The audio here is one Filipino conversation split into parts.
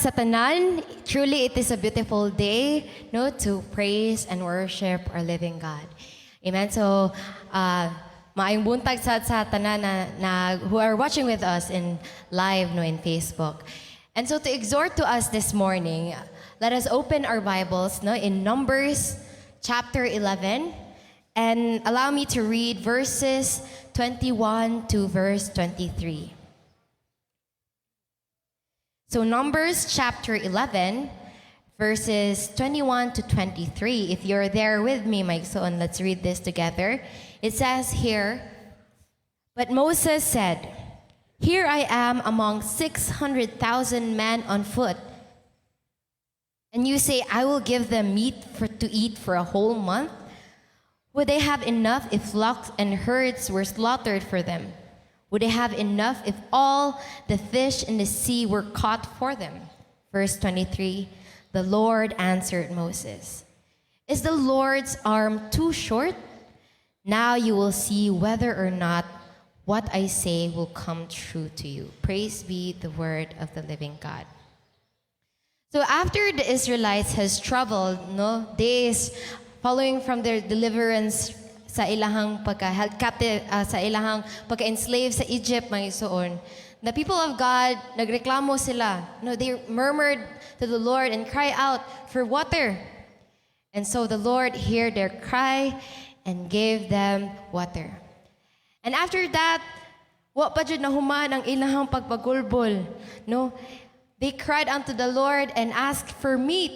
sa tanan, truly it is a beautiful day, no, to praise and worship our living God. Amen. So, maayong buntag sa tanan na who are watching with us in live, no, in Facebook. And so to exhort to us this morning, let us open our Bibles, no, in Numbers chapter 11, and allow me to read verses 21 to verse 23. So Numbers chapter 11, verses 21 to 23. If you're there with me, my son, let's read this together. It says here, "But Moses said, 'Here I am among 600,000 men on foot. And you say, I will give them meat to eat for a whole month? Would they have enough if flocks and herds were slaughtered for them? Would they have enough if all the fish in the sea were caught for them?' Verse 23, the Lord answered Moses, 'Is the Lord's arm too short? Now you will see whether or not what I say will come true to you.'" Praise be the word of the living God. So after the Israelites has traveled, no, days following from their deliverance sa ilahang pagka-held captive, sa ilahang pagka-enslave sa Egypt, mga isuon, the people of God, nagreklamo sila. No, they murmured to the Lord and cry out for water. And so the Lord heard their cry and gave them water. And after that, wa pa jud nahuman ang ilahang pagpagulbol. No, they cried unto the Lord and asked for meat,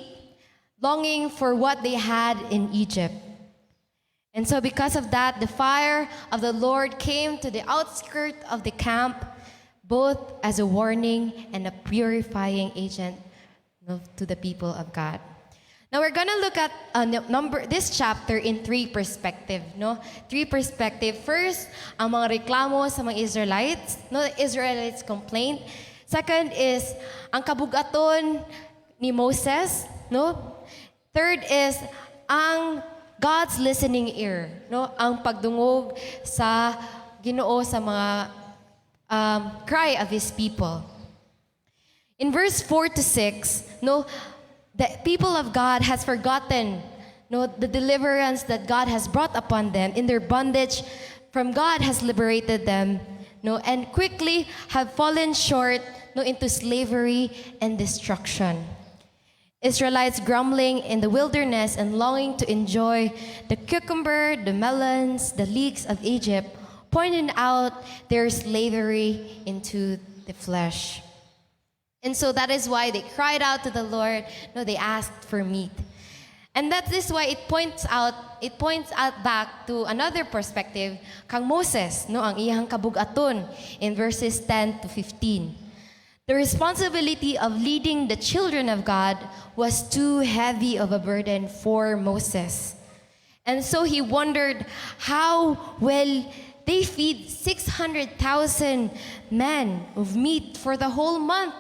longing for what they had in Egypt. And so because of that, the fire of the Lord came to the outskirt of the camp, both as a warning and a purifying agent, no, to the people of God. Now we're gonna look at this chapter in three perspectives, no? Three perspectives. First, ang mga reklamo sa mga Israelites, no? The Israelites' complaint. Second is ang kabugaton ni Moses, no? Third is ang God's listening ear, no? Ang pagdungog sa Ginoo sa mga cry of His people. In verse 4 to 6, no, the people of God has forgotten, no, the deliverance that God has brought upon them in their bondage from God has liberated them, no, and quickly have fallen short, no, into slavery and destruction. Israelites grumbling in the wilderness and longing to enjoy the cucumber, the melons, the leeks of Egypt, pointing out their slavery into the flesh. And so that is why they cried out to the Lord. No, they asked for meat. And that is why it points out back to another perspective kang Moses, no, ang iyang kabugaton in verses 10 to 15. The responsibility of leading the children of God was too heavy of a burden for Moses. And so he wondered how will they feed 600,000 men of meat for the whole month.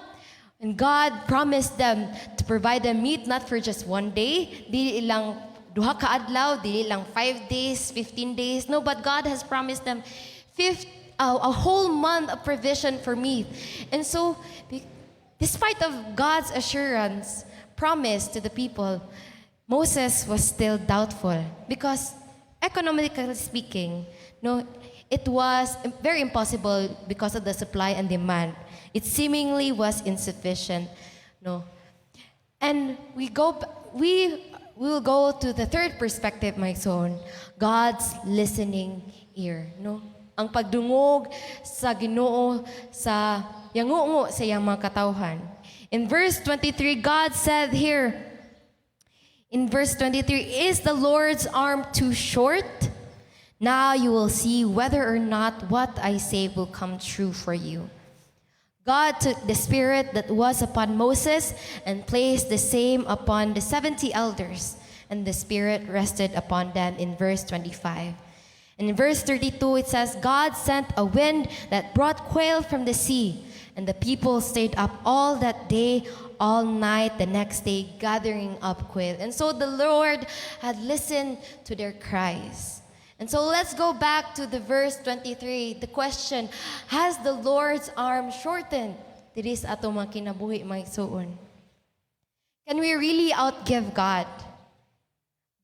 And God promised them to provide them meat not for just one day, dili lang duha ka adlaw, dili lang 5 days, 15 days. No, but God has promised them a whole month of provision for meat. And so, despite of God's assurance, promise to the people, Moses was still doubtful because, economically speaking, no, it was very impossible because of the supply and demand. It seemingly was insufficient, no. And we will go to the third perspective, my son, God's listening ear, no. Ang pagdungog sa Ginoo sa yangungo sa iyang mga katawhan. In verse 23, God said here, in verse 23, "Is the Lord's arm too short? Now you will see whether or not what I say will come true for you." God took the spirit that was upon Moses and placed the same upon the 70 elders, and the spirit rested upon them in verse 25. And in verse 32, it says, "God sent a wind that brought quail from the sea, and the people stayed up all that day, all night, the next day, gathering up quail." And so the Lord had listened to their cries. And so let's go back to the verse 23. The question, has the Lord's arm shortened? Diri sa ato mga kinabuhi, mga igsuon. Can we really outgive God?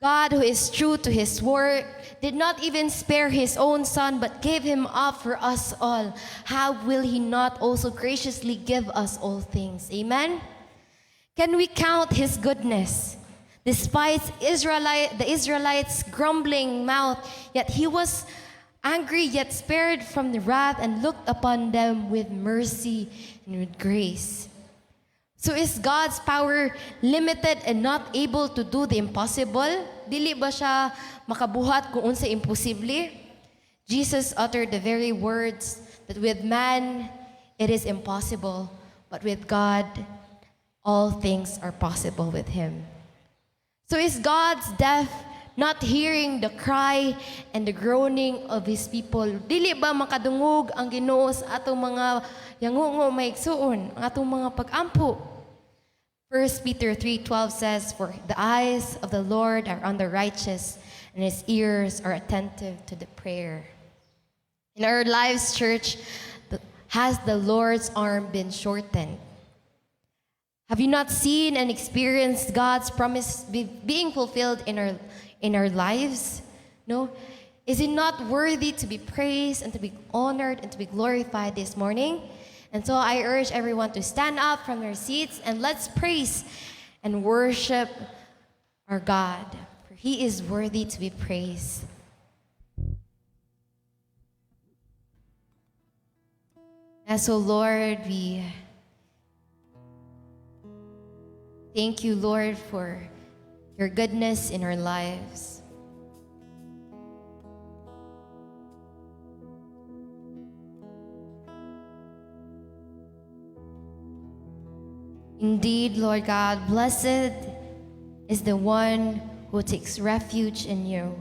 God, who is true to his word, did not even spare his own son, but gave him up for us all. How will he not also graciously give us all things? Amen? Can we count his goodness? Despite the Israelites' grumbling mouth, yet he was angry, yet spared from the wrath, and looked upon them with mercy and with grace. So is God's power limited and not able to do the impossible? Dili ba siya makabuhat kung unsa imposible? Jesus uttered the very words that with man it is impossible, but with God all things are possible with him. So is God's deaf not hearing the cry and the groaning of his people? Dili ba makadungog ang Ginoo sa atong mga yangungo maigsuon, ang atong mga pag-ampo? 1 Peter 3:12 says, "For the eyes of the Lord are on the righteous, and his ears are attentive to the prayer." In our lives, church, has the Lord's arm been shortened? Have you not seen and experienced God's promise being fulfilled in our lives? No? Is it not worthy to be praised and to be honored and to be glorified this morning? And so I urge everyone to stand up from their seats and let's praise and worship our God, for he is worthy to be praised. And so, Lord, we thank you, Lord, for your goodness in our lives. Indeed, Lord God, blessed is the one who takes refuge in you.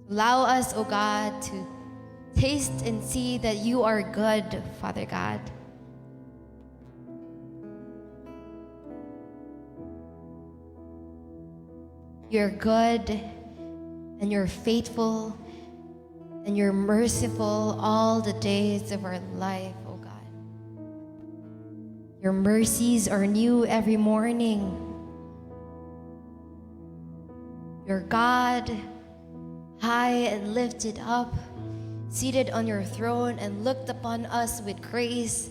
Allow us, O God, to taste and see that you are good, Father God. You're good and you're faithful and you're merciful all the days of our life, oh God. Your mercies are new every morning. You're God, high and lifted up, seated on your throne and looked upon us with grace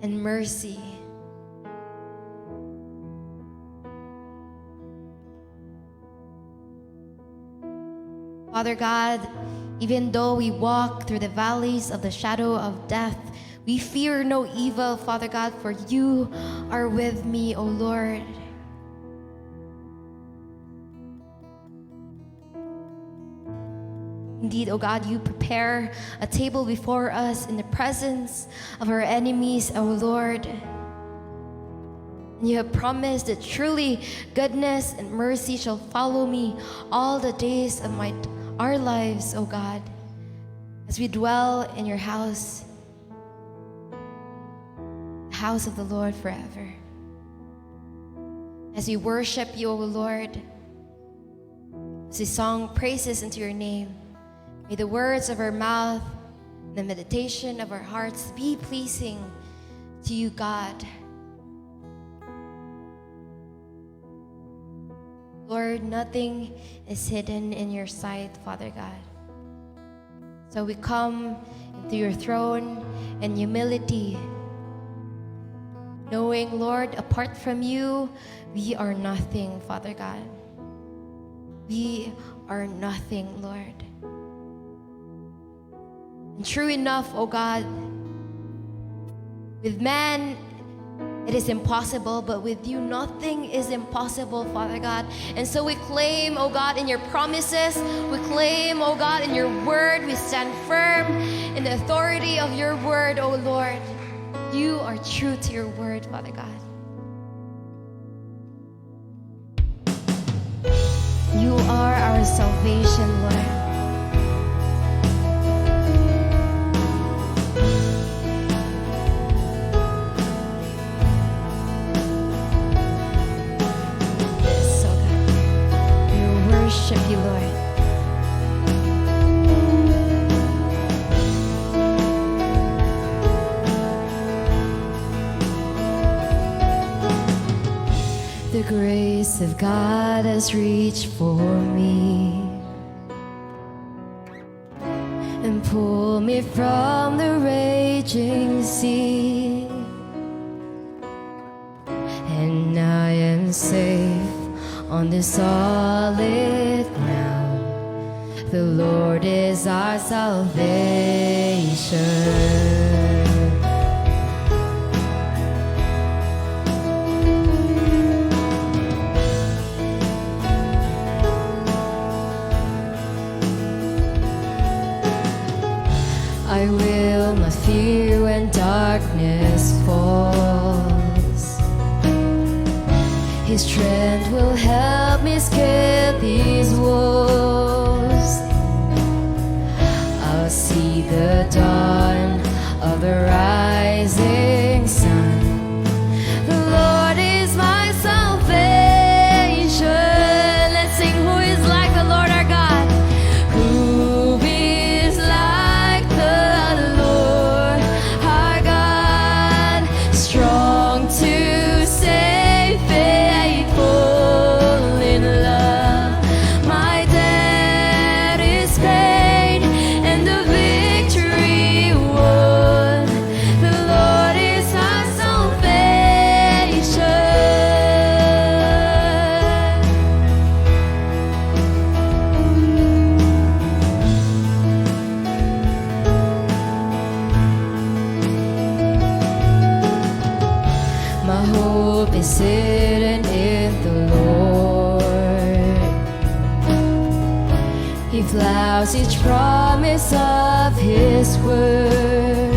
and mercy. Father God, even though we walk through the valleys of the shadow of death, we fear no evil, Father God, for you are with me, O Lord. Indeed, O God, you prepare a table before us in the presence of our enemies, O Lord. And you have promised that truly goodness and mercy shall follow me all the days of our lives, O God, as we dwell in your house, the house of the Lord forever. As we worship you, O Lord, as we sing praises into your name, may the words of our mouth, the meditation of our hearts be pleasing to you, God. Lord, nothing is hidden in your sight, Father God. So we come into your throne in humility, knowing, Lord, apart from you, we are nothing, Father God. We are nothing, Lord. And true enough, O God, with man, it is impossible, but with you, nothing is impossible, Father God. And so we claim, oh God, in your promises. We claim, oh God, in your word. We stand firm in the authority of your word, oh Lord. You are true to your word, Father God. You are our salvation, Lord. Worship you, Lord. grace of God has reached for me and pulled me from the raging sea, and I am safe on this solid ground. The Lord is our salvation. I will not fear when darkness falls. His strength will help me scale these walls. I'll see the dawn of the rising sun. The Lord is my salvation. Let's sing, who is like the Lord our God? Who is like the Lord our God? Strong to save, faithful in love. My debt is paid and the victory won. The Lord is my salvation. My hope is hidden in the Lord. He flouts each promise of His word.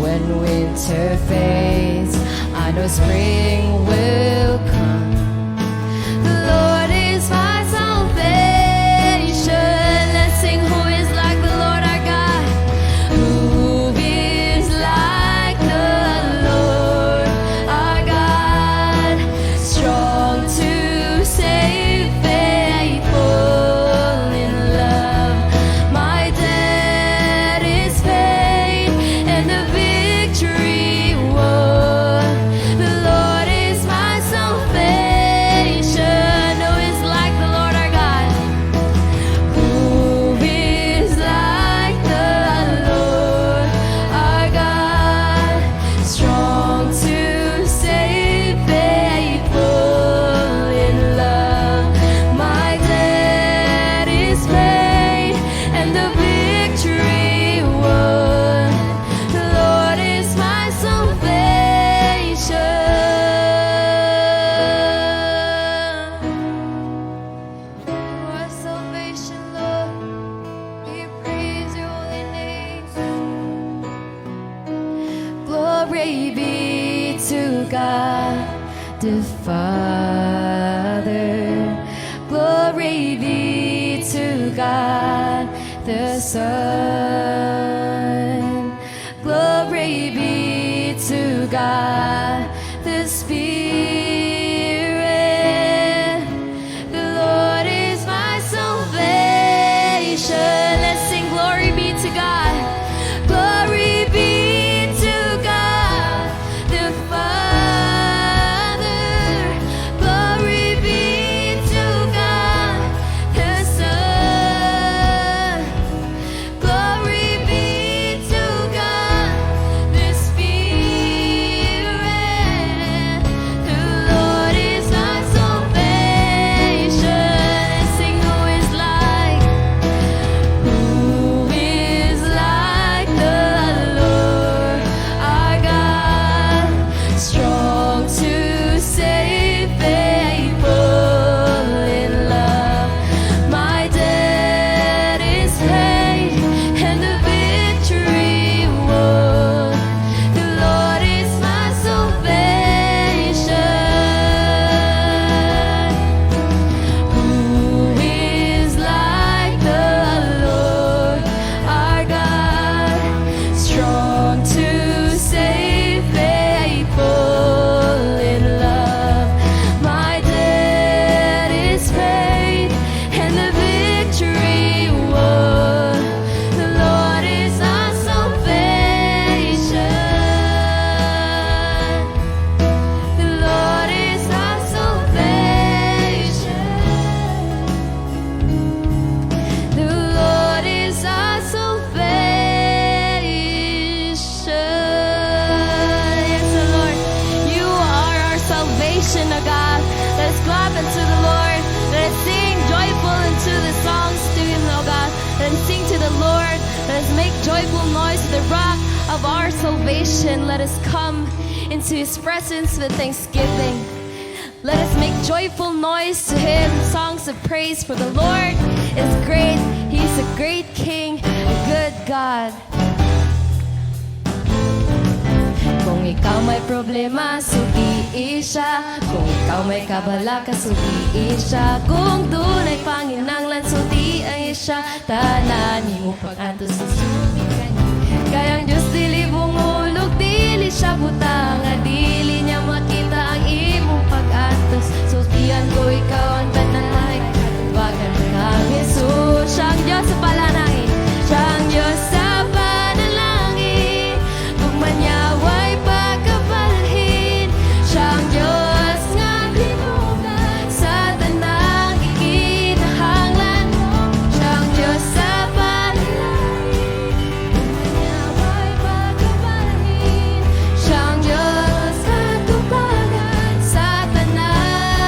When winter fades, I know spring will come. The Lord is my salvation. Let's sing, who is like the Lord our God? Who is like the Lord our God? Strong to save, faithful in love. My debt is paid and the victory won. The Lord is my salvation. Who is like the Lord our God? Who is like the Lord our God? Strong to save, faithful in love. My debt is paid and the victory won. The Lord is my salvation. Our salvation, Lord, we praise your holy name. Glory be to God the Father. Glory be to God the Son. Glory be to God the Spirit. The Lord is my salvation. Let's sing, glory be to God. Glory be to God the Father. Glory be to God the Son. Glory be to God the Spirit. joyful noise to the rock of our salvation. Let us come into his presence with thanksgiving. Let us make joyful noise to him, songs of praise, for the Lord is great. He's a great King, a good God. Kung ikaw may problema, sugiin siya. Kung ikaw may kabalaka, sugiin siya. Kung dunay panginanglan, sugiin siya. Tanani mo pag-antos sa sumikan. Kayang Diyos dili bungulog, dili siya butang. Dili niya makita ang imong pag-antos. Sugihan ko ikaw ang tanay. Katubagan ng Jesus. Siyang Diyos sa palanangin. Siyang Diyos sa panalangin. Kung manyaway pagkabalhin, siyang Diyos nga tinugan sa tanang ikinahanglan mo. Siyang Diyos sa panalangin. Kung manyaway pagkabalhin, siyang Diyos katubagan sa tanang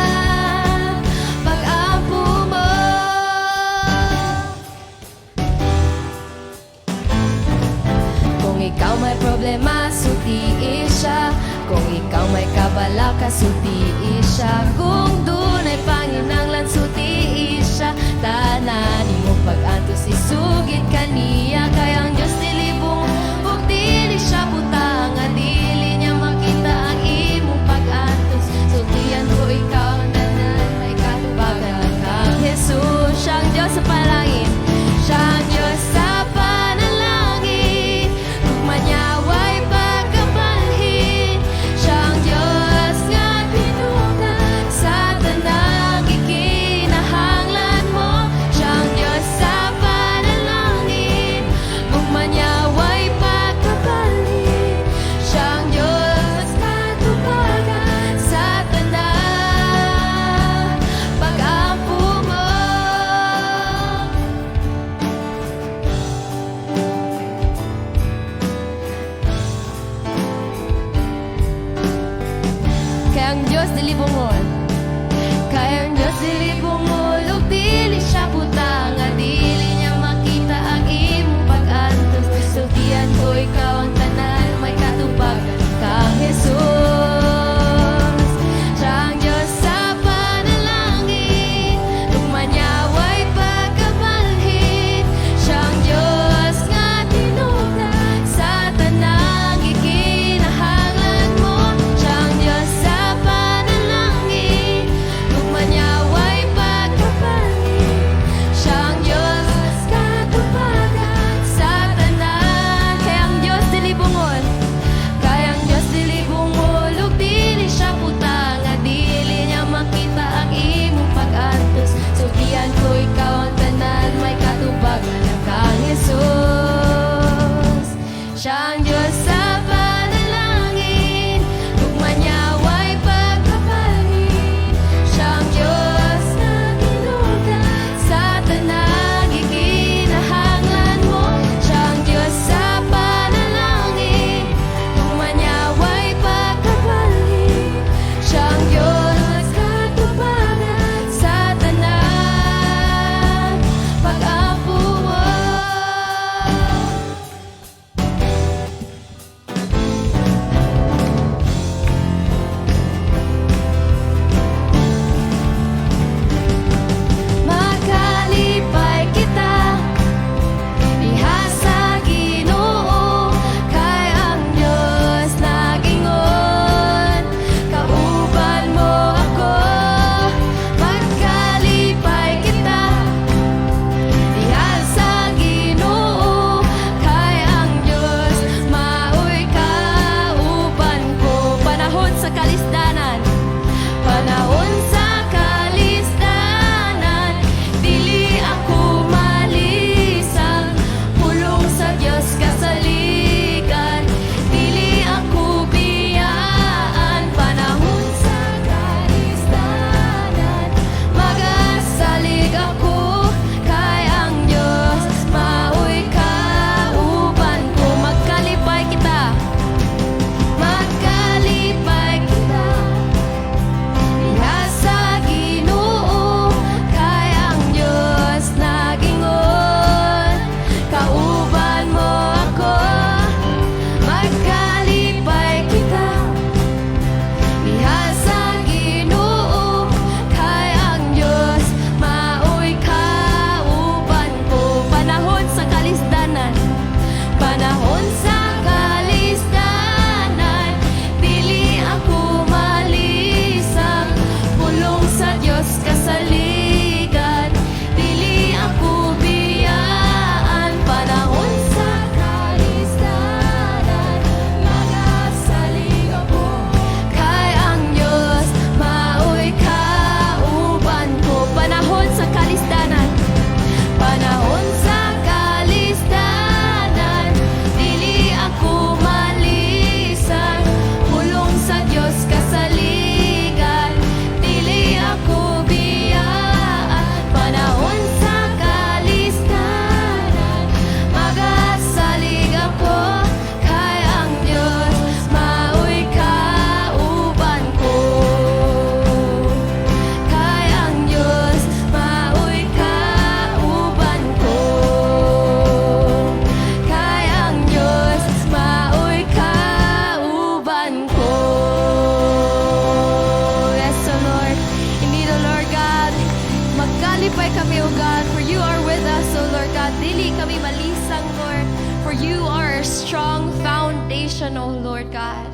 Malipay kami, O God, for you are with us, O Lord God. Dili kami malisang, Lord, for you are our strong foundation, O Lord God.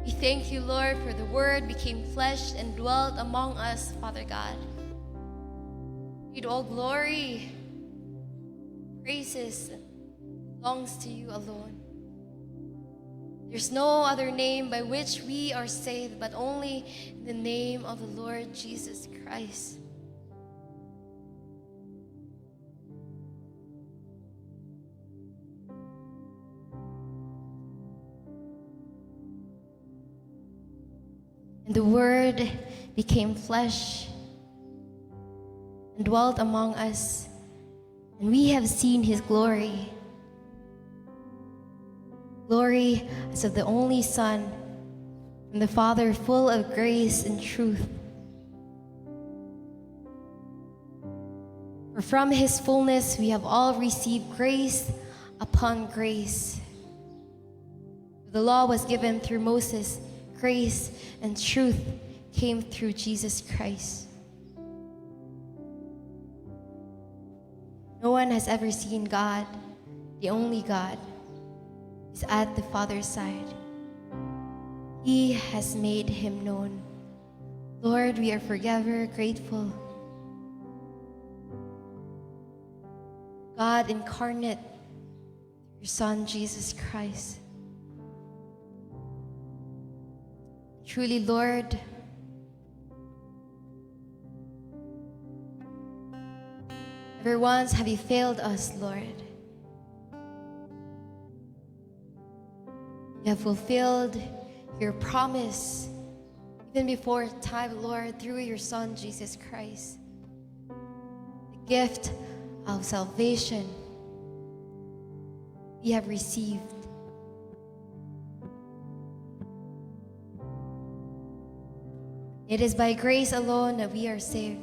We thank you, Lord, for the word became flesh and dwelt among us, Father God. Need all glory, praises belongs to you alone. There's no other name by which we are saved, but only in the name of the Lord Jesus Christ. And the Word became flesh and dwelt among us, and we have seen his glory. Glory as of the only Son from the Father, full of grace and truth. For from his fullness we have all received grace upon grace. The law was given through Moses, grace and truth came through Jesus Christ. No one has ever seen God, the only God is at the Father's side. He has made him known. Lord, we are forever grateful. God incarnate, your Son, Jesus Christ. Truly, Lord, never once have you failed us, Lord. You have fulfilled your promise even before time, Lord, through your Son, Jesus Christ. The gift of salvation we have received. It is by grace alone that we are saved,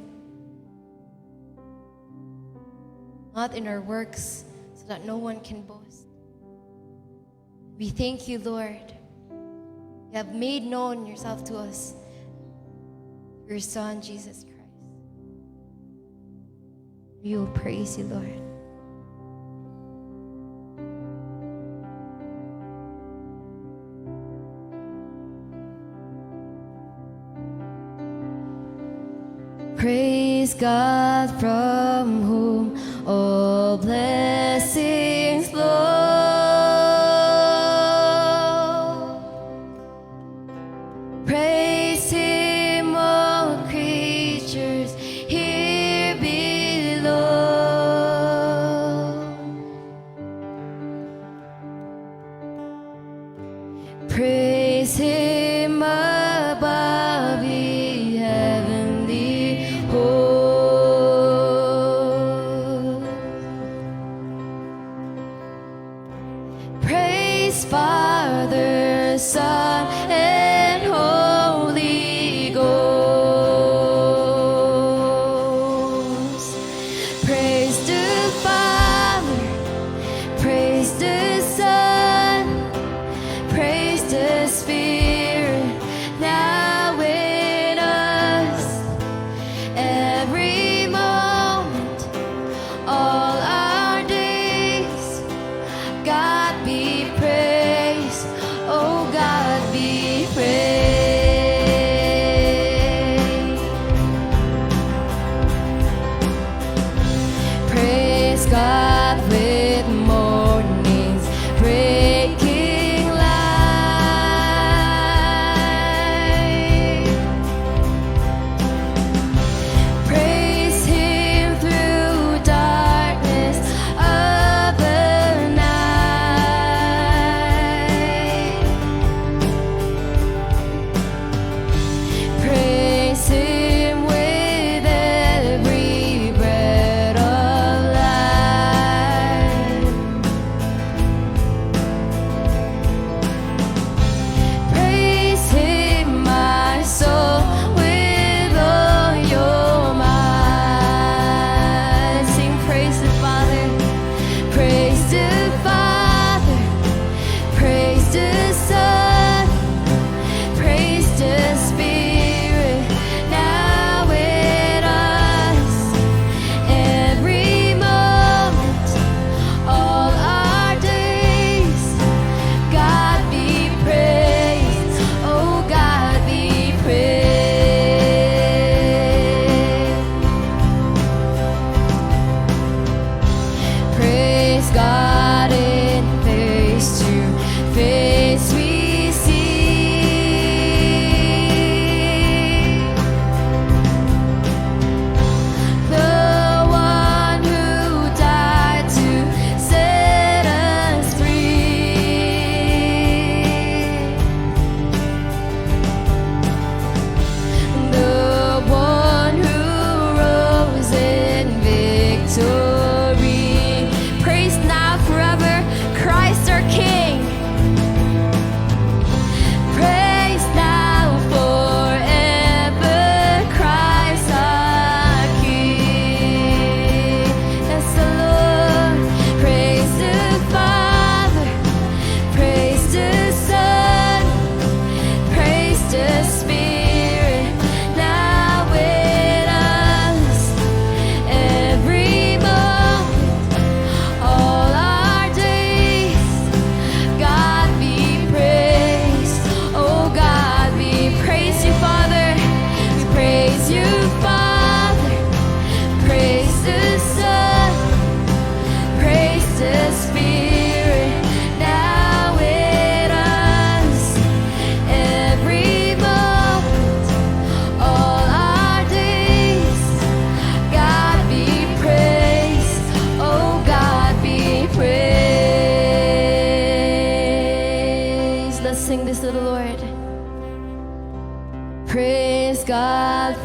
not in our works, so that no one can boast. We thank you, Lord. You have made known yourself to us through your Son, Jesus Christ. We will praise you, Lord. Praise God, from whom all blessings flow. Praise him, all creatures here below. Praise him above, ye heavenly hosts.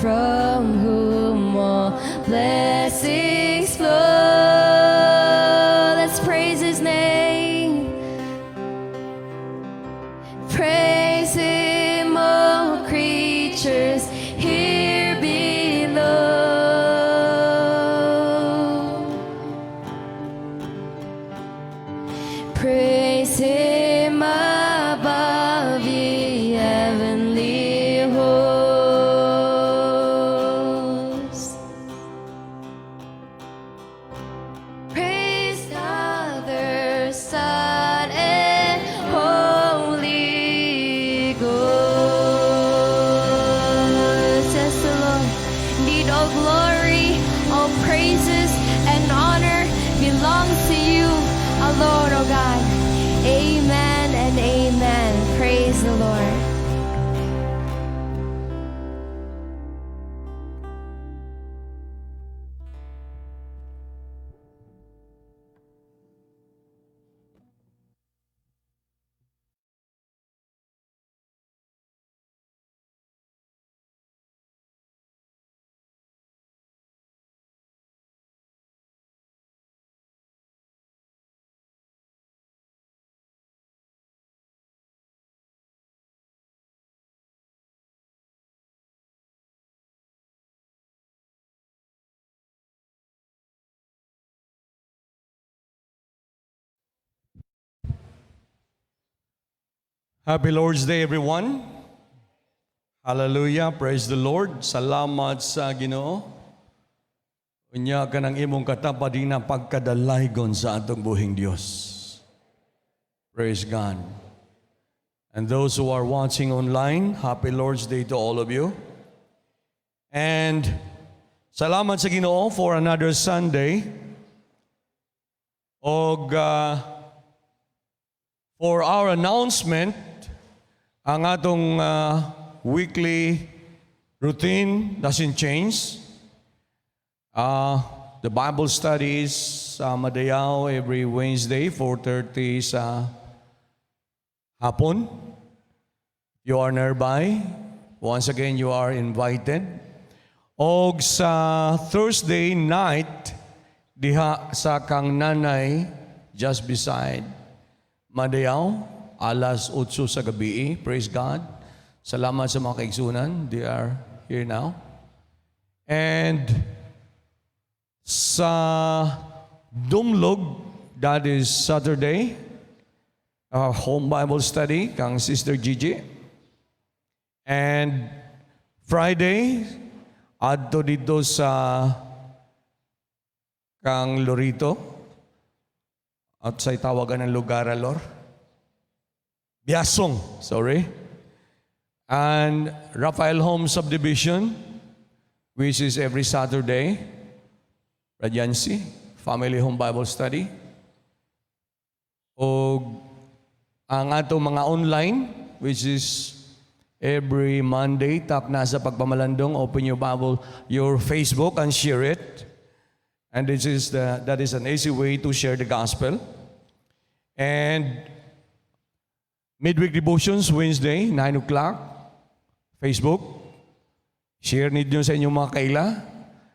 from whom all blessings flow. Let's praise His name. Praise Him, all creatures here below. Praise Him above, ye heavenly hosts. Praise Father, Son, and Holy Ghost. Yes, the Lord. Indeed, all glory, all praises, and honor belongs to you, our Lord, oh God. Amen and amen. Praise the Lord. Happy Lord's Day, everyone. Hallelujah. Praise the Lord. Salamat sa Ginoo. Unya ka ng imong katapadi na pagkadalaygon sa atong buhing Dios. Praise God. And those who are watching online, happy Lord's Day to all of you. And salamat sa Ginoo for another Sunday. Og for our announcement, ang atong weekly routine doesn't change. The Bible studies sa Madayao every Wednesday, 4:30 sa hapon. You are nearby. Once again, you are invited. Og sa Thursday night, diha sa Kang Nanay, just beside Madayao, alas 8 sa gabi. Praise God. Salamat sa mga kaigsunan. They are here now. And sa Dumlog, that is Saturday, home Bible study, kang Sister Gigi. And Friday, adto dito sa kang Lorito, outside tawagan ng lugar, Lor. Biasong, sorry. And Raphael Home Subdivision, which is every Saturday. Radiancy, Family Home Bible Study. O ang ato mga online, which is every Monday, tap na sa pagpamalandong, open your Bible, your Facebook and share it. And that is an easy way to share the gospel. And midweek devotions, Wednesday, 9 o'clock, Facebook. Share ninyo sa inyong mga kaila.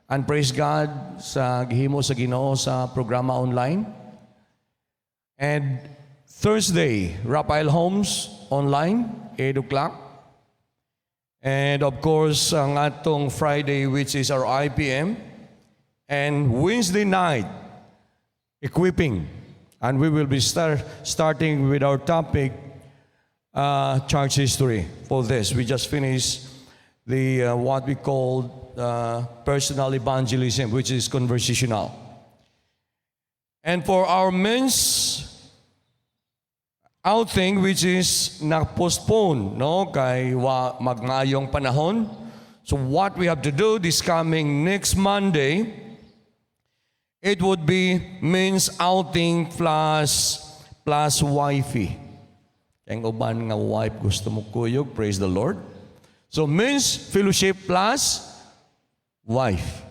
And praise God sa gihimo sa Ginoo sa programa online. And Thursday, Raphael Homes online, 8 o'clock. And of course, ang atong Friday, which is our IPM. And Wednesday night, equipping. And we will be starting with our topic, church history. For this, we just finished the what we call personal evangelism, which is conversational. And for our men's outing, which is na-postpone, no, kay magngayong panahon. So what we have to do this coming next Monday, it would be men's outing plus wifey. Kaya uban nga wife gusto mo kuyog, praise the Lord. So men's fellowship plus wife.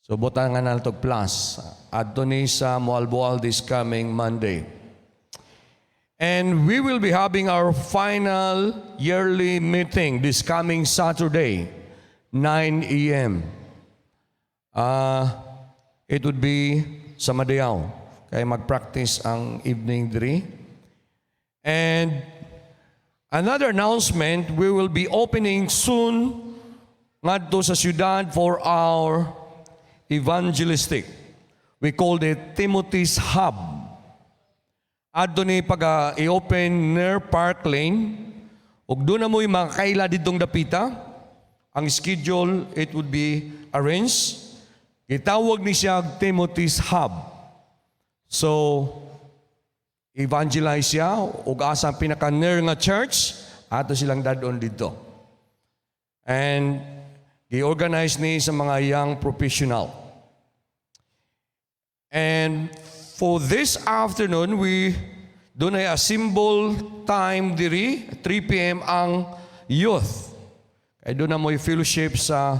So butangan na ito plus. Adto ni sa Moalboal this coming Monday. And we will be having our final yearly meeting this coming Saturday, 9 a.m. It would be sa Madayaw. Kaya mag-practice ang evening diri. And another announcement, we will be opening soon ngadto sa syudad for our evangelistic. We called it Timothy's Hub. Adto ni i-open near Park Lane. Ug doon na mo'y mga kaila ditong dapita. Ang schedule, it would be arranged. Gitawag ni siya Timothy's Hub. So, evangelize siya ug asa pinaka-near nga church, ato silang dadon dito. And gi-organize ni sa mga young professional. And for this afternoon, we doon ay a symbol time diri, 3 p.m. ang youth. Kaya doon na mo'y fellowship sa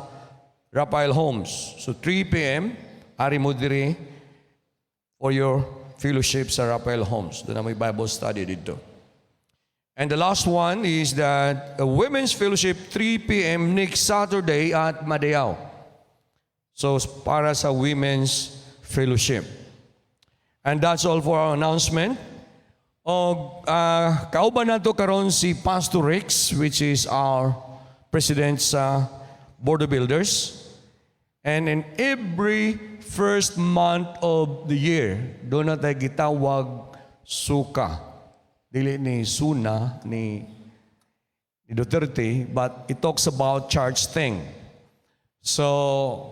Raphael Homes. So 3 p.m. ari mo diri for your fellowship sa Raphael Homes. Doon na may Bible study dito. And the last one is that a women's fellowship 3 p.m. next Saturday at Madayaw. So para sa women's fellowship. And that's all for our announcement. O kauban nato karon si Pastor Rex, which is our president sa Board of Builders. And in every first month of the year, doon na tayo gitawag suka. Dili ni Suna, ni Duterte, but it talks about church thing. So,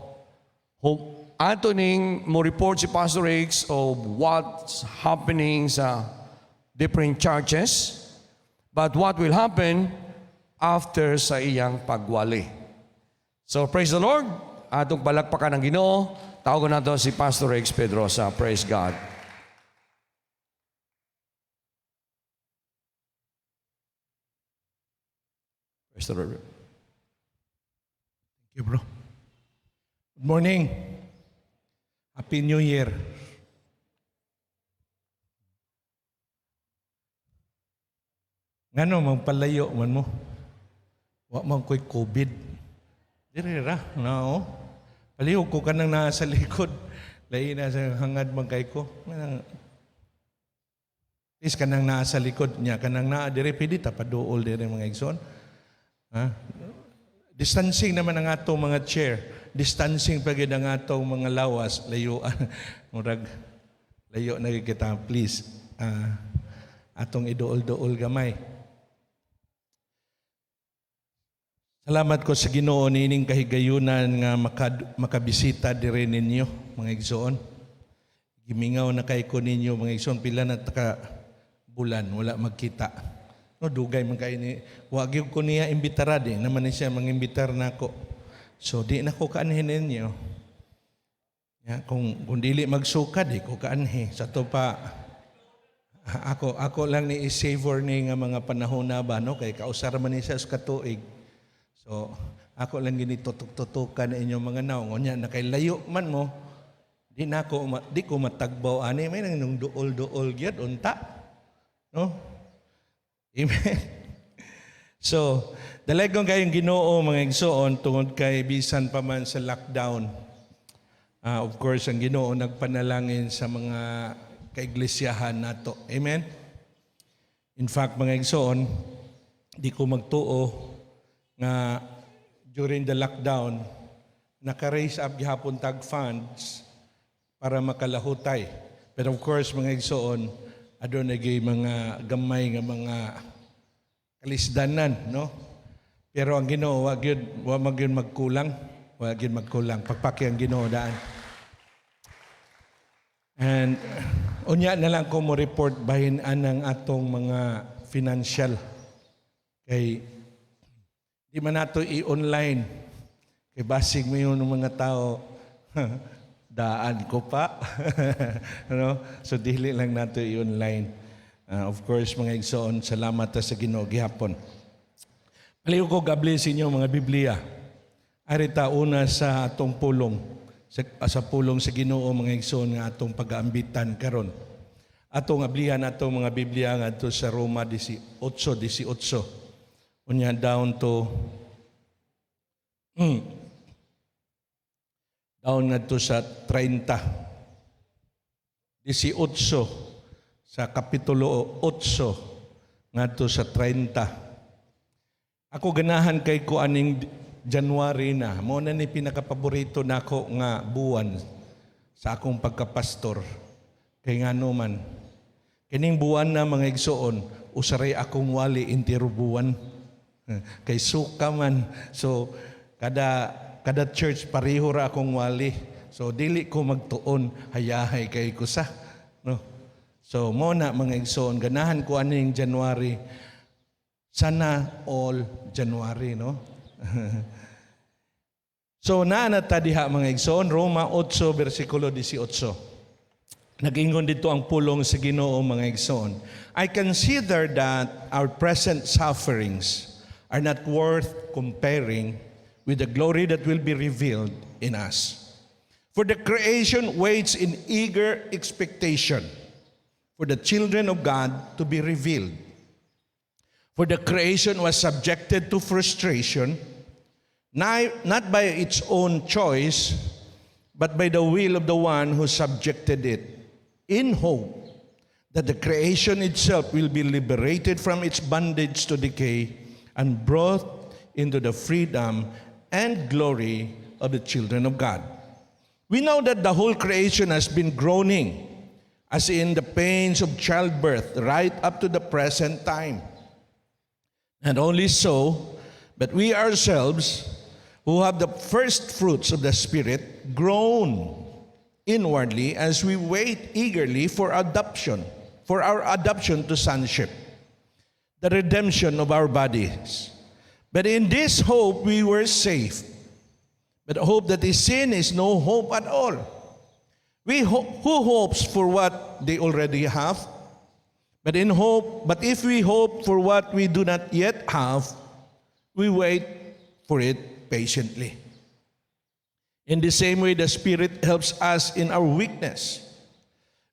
ato ning mo report si Pastor Rex of what's happening sa different churches, but what will happen after sa iyang pagwali. So, praise the Lord. Atong palakpakan ng Ginoo. Tawagan nato si Pastor Rex Pedrosa. Praise God. Praise the Lord. Thank you, bro. Good morning. Happy New Year. Ngano magpalayo man mo? Wa man ko'y COVID. Dire ra, no? Palihog ko kanang naa sa likod. Lain na sa hangad man kay ko. Is kanang naa sa likod niya, kanang naa dire pwede ta paduol dire mga igsoon. Ha? Distancing naman ang atong mga chair. Distancing pa gid ang atong mga lawas, layuan. Murag layo na kita, please. Atong iduol-duol gamay. Salamat ko sa Ginoo nining kahigayunan nga makabisita dire ninyo mga igsoon. Gimingaw na kay ko ninyo mga igsoon pila na taka bulan wala magkita. No dugay man kay ni wa gyud ko niya imbitara di naman ni siya mangimbitar nako. So di na ko kaanhin ninyo. Ya kung dili magsukad di ko kaanhi sa to pa ako lang ni i-savor ni nga mga panahon na ba no kay kausar man ni siya sa katuig. So, ako lang ginitutok-tutukan na inyong mga naong. Onya, nakailayo man mo, di ko matagbaw. Ani, may nang duol-duol gyud unta. No? Amen. So, dalagong kayong Ginoo, mga igsoon, tungod kay bisan pa man sa lockdown. Of course, ang Ginoo nagpanalangin sa mga kaiglesiyahan nato. Amen? In fact, mga igsoon, di ko magtuo nga during the lockdown, naka-raise up gihapon tag funds para makalahutay. Pero of course, mga igsoon, adon nagay mga gamay nga mga kalisdanan, no? Pero ang Ginoo wa magyud magkulang, pagpaki ang Ginoo daan. And unya na lang ko mo report bahin anang atong mga financial kay di man nato i-online. Kay basig mo yun ng mga tao, daan ko pa. No? So dili lang nato i-online. Of course, mga igsoon, salamat sa Ginoo gihapon. Paliw ko gabli sa inyo mga Biblia. Arita una sa atong pulong. Sa pulong sa Ginoo mga igsoon nga atong pag-aambitan karon. Atong ablihan atong mga Biblia nga to sa Roma 18:18. Unya down to Daon ngadto sa 18 sa kapitulo 8 ngadto sa 30. Ako ganahan kay ko aning January na. Mo na ni pinakapaborito nako nga buwan sa akong pagkapastor. Kay ngano man kining buwan na mga igsoon usaray akong wali intiro buwan. Kay suka man. So kada church pareho ra akong wali. So dili ko magtuon hayahay kay kusa, no. So mo na mga igsoon ganahan ko aning January. Sana all January, no. So naanata diha mga igsoon Roma 8 bersikulo 18. Nag-ingon dito ang pulong sa Ginoo mga igsoon. I consider that our present sufferings are not worth comparing with the glory that will be revealed in us. For the creation waits in eager expectation for the children of God to be revealed. For the creation was subjected to frustration, not by its own choice, but by the will of the one who subjected it, in hope that the creation itself will be liberated from its bondage to decay and brought into the freedom and glory of the children of God. We know that the whole creation has been groaning, as in the pains of childbirth, right up to the present time. And only so, but we ourselves, who have the first fruits of the Spirit, groan inwardly as we wait eagerly for our adoption to sonship, the redemption of our bodies. But in this hope we were saved. But hope that is sin is no hope at all. Who hopes for what they already have? But if we hope for what we do not yet have, we wait for it patiently. In the same way, the Spirit helps us in our weakness.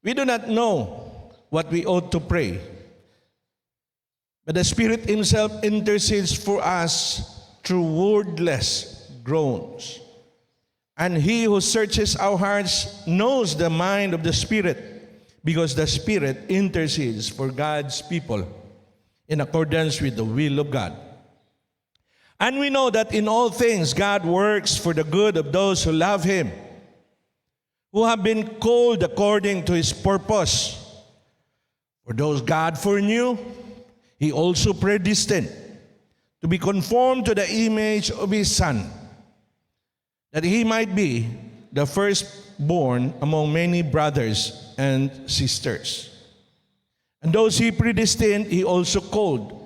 We do not know what we ought to pray, but the Spirit Himself intercedes for us through wordless groans. And He who searches our hearts knows the mind of the Spirit, because the Spirit intercedes for God's people in accordance with the will of God. And we know that in all things God works for the good of those who love Him, who have been called according to His purpose. For those God foreknew, He also predestined to be conformed to the image of His Son, that He might be the firstborn among many brothers and sisters. And those He predestined, He also called.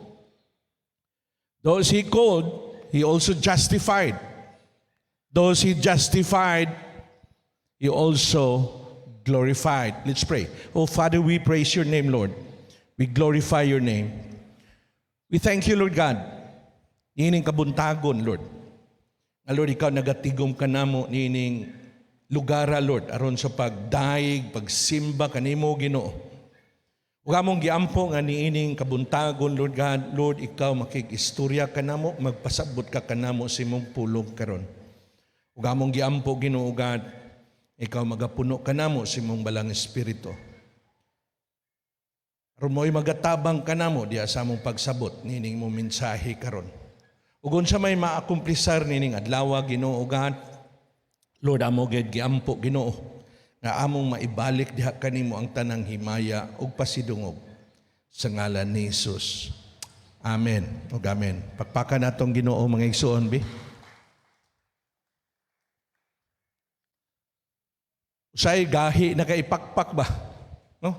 Those He called, He also justified. Those He justified, He also glorified. Let's pray. Oh, Father, we praise Your name, Lord. We glorify Your name. We thank You, Lord God. Nining kabuntagon, Lord. Na Lord, Ikaw nagatigom ka namo nining lugara, Lord, aron sa pagdaig, pagsimba kanimo, Ginoo. Huwag among giampo nga niining kabuntagon, Lord God. Lord, Ikaw makikistorya ka namo, magpasabot ka kanamo sa imong pulong karon. Huwag among giampo, Ginoo God, Ikaw magapuno ka namo sa imong balang espiritu. Aron mo'y magatabang ka namo diya sa among pagsabot nining mong mensahe karon. Ugon sa may maakumplisar nining adlaw, Ginoo God, Lord, amo gid giampo, Ginoo, nga among maibalik diha kanimo ang tanang himaya ug pasidungog sa ngalan ni Jesus. Amen. Ug amen. Pakpakan natong Ginoo mga igsoon bi. Usay gahi na kay pakpak ba? No?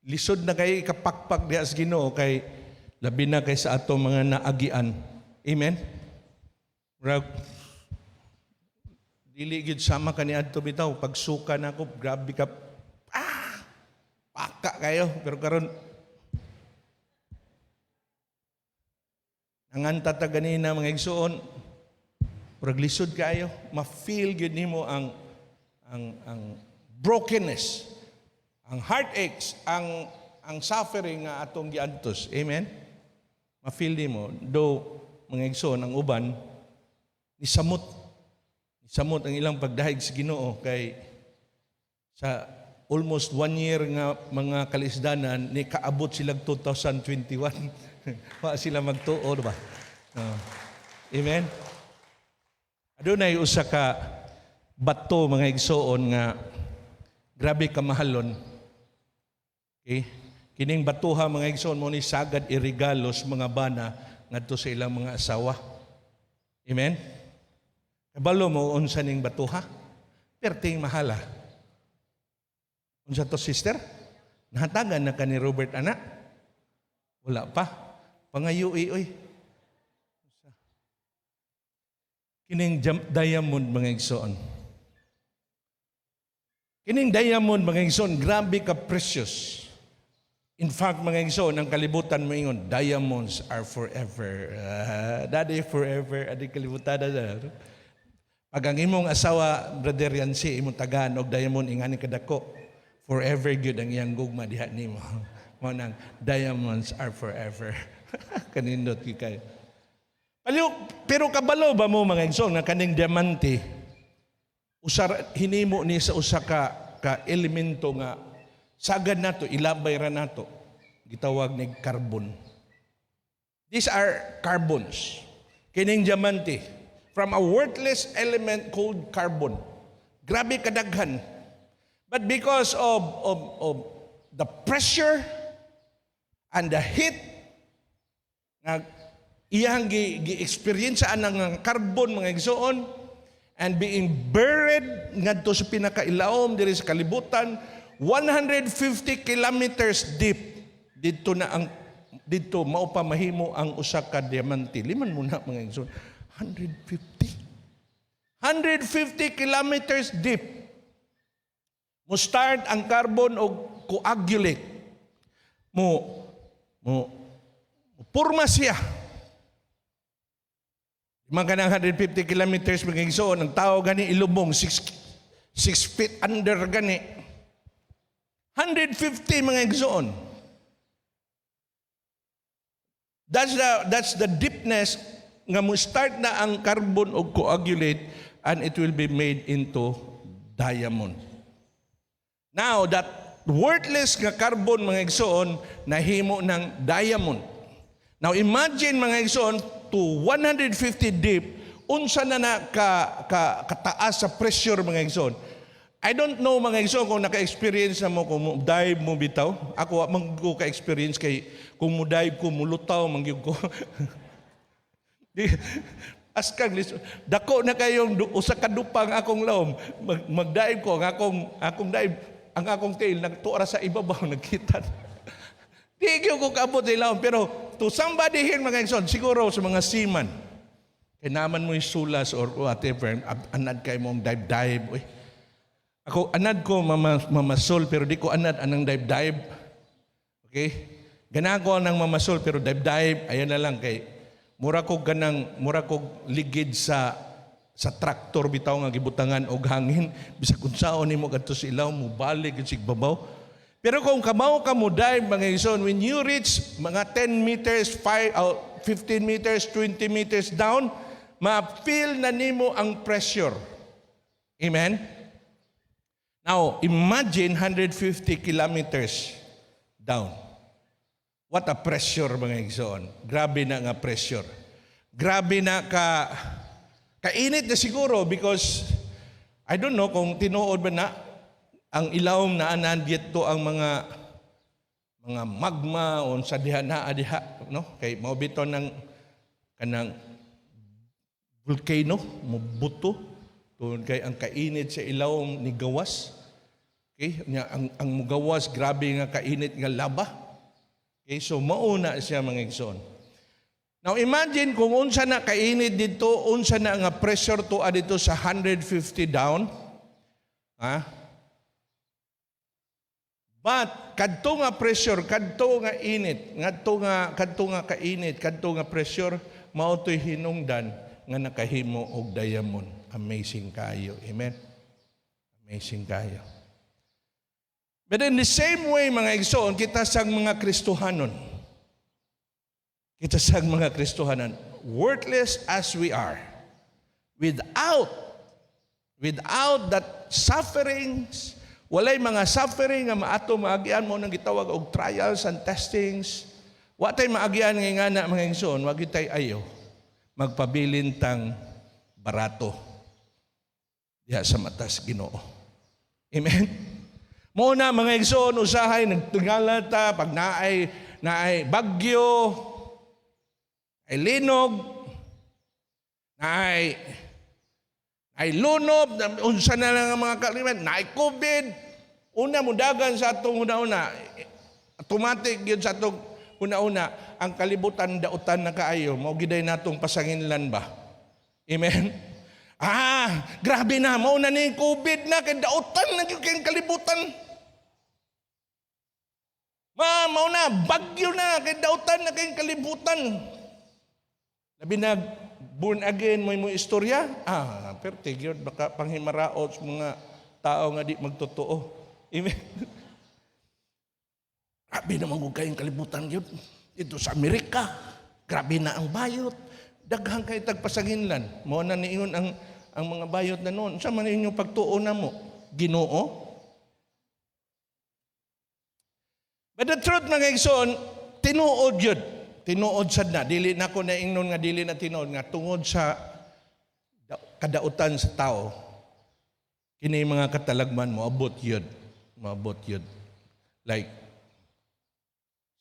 Lisod na kay kapakpak diha sa Ginoo kay labi na kay sa ato mga naagian. Amen. Dili gid sama kaniadto bitaw pagsuka nako grabe ka paka kayo pero karon nanganta ta ganina mga igsoon praglisod kayo ma-feel gid nimo ang brokenness, ang heartaches, ang suffering nga atong giadtos. Amen. Ma-feel nimo do mga igsoon ang uban Nisamot ang ilang pagdahig sa Ginoo kay sa almost 1 year nga mga kalisdanan ni kaabot silang 2021. Wa sila magtuo ba? Amen. Adunay usa ka bato mga igsoon nga grabe kamahalon. Okay? Kining batuha mga igsoon mo ni sagad iregalos mga bana ngadto sa ilang mga asawa. Amen. Kabalo mo unsa ning batuha? Perting mahala. Unsa to sister? Nahatagan na ka ni Robert ana? Wala pa. Pangayui oy. Kining diamond mga igsoon. Kining diamond mga igsoon, grabe ka precious. In fact, mga igsoon, ang kalibutan mo ingon, diamonds are forever. Daddy forever, adi kalibutan na. Pag ang imong asawa, Brother Yancy, imong tagaan og diamond ingani kadako, forever gyud ang iyang gugma diha nimo. Mao nang diamonds are forever. Kanindot gyud kay. Pero kabalo ba mo mga igsoon na kaning diamante hinimo ni sa usa ka elemento nga sagad nato ilabay ra nato gitawag ni carbon. These are carbons. Kining diamante from a worthless element called carbon. Grabe kadaghan. But because of the pressure and the heat na iyang gi-experience ang carbon mga igsoon and being buried ngadto sa pinakailaom diri sa kalibutan 150 kilometers deep dito mao pa mahimo ang usa ka diamante. Liman mo na mga igsoon 150 kilometers deep mo start ang carbon og coagulate mo purma siya. Mga kanang 150 kilometers mga igsoon, ang tao gani ilubong 6 feet under gani. 150 mga igsoon. That's the deepness nga mo start na ang carbon og coagulate and it will be made into diamond. Now that worthless nga carbon mga igsoon nahimo ng diamond. Now imagine mga igsoon to 150 deep, unsa na kataas sa pressure mga igsoon. I don't know mga igsoon kung naka-experience na mo kung dive mo bitaw. Ako man ko ka-experience kay kung mo dive ko mulutaw mangyud ko. Askag dako na kayong usa ka dupang akong lawom mag-dive ko ang akong dive ang akong tail nagtuora sa ibabaw nagkita. Di ko kaabot sa ilawom pero to somebody here mga igsoon siguro sa mga seaman kay naman mo yung sulas or whatever anad kay mong dive oy. Ako anad ko mamasol pero di ko anad anang dive. Okay? Gana ko nang mamasol pero dive ayan na lang kay mura ko ligid sa traktor bitaw nga gibutangan og hangin bisag unsaon nimo kadto sa ilaw mo balik sig babaw. Pero kung kamaw ka mo dive mga igsoon when you reach mga 10 meters, 15 meters, 20 meters down, ma-feel na nimo ang pressure. Amen? Now, imagine 150 kilometers down. What a pressure mga igsoon. Grabe na nga pressure. Grabe na kainit na siguro because I don't know kung tinuod ba na ang ilawom na anan dito ang mga magma o sa diha no kay mao bito ng kanang volcano mo buto tungod kay ang kainit sa ilawom ni gawas. Okay nya ang mugawas grabe nga kainit nga laba. Okay so mauna siya mga igsoon. Now imagine kung unsa na kainit dito, unsa na nga pressure to dito sa 150 down. But kadto nga pressure, kadto nga init, kadto nga kainit, kadto nga pressure mao toy hinungdan nga nakahimo og diamond. Amazing kayo. Amen. Amazing kayo. But in the same way mga igsoon, kita sang mga Kristohanon. Kita sang mga Kristohanon, worthless as we are. Without that sufferings, walay mga suffering nga maato maagian mo nang gitawag og trials and testings. Wa tay maagian nga ingana mga igsoon, wa gyud tay ayo magpabilin tang barato diha sa matas Ginoo. Amen. Mo na mga igsoon usahay nagtingala ta pag naay bagyo, ay linog, ay lunob, unsa na lang ang mga kaliman, naay COVID, una mudagan sa atong una-una, automatic yun sa atong una-una, ang kalibutan dautan na kaayo, mao giday natong pasanginlan ba? Amen? Grabe na, mao na ni COVID na, kay dautan na yung kayong kalibutan. Mao na, bagyo na, kay dautan na kayong kalibutan. Labi na, born again mo yung istorya, pertig yun, baka panghimaraot sa mga tao nga di magtotoo. Amen. Grabe naman kung kayong kalibutan yun. Ito sa Amerika, grabe na ang bayot. Daghang kayo tagpasanginlan. Mo na niingon ang mga bayot na noon. Sa man inyong pagtuo na mo? Ginoo? But the truth mga igsoon, tinuod yun. Tinuod sad na. Dili na ko naingnon nga dili na tinuod nga tungod sa kadautan sa tao. Kini mga katalagman mo, abot yun. Maabot yun. Like,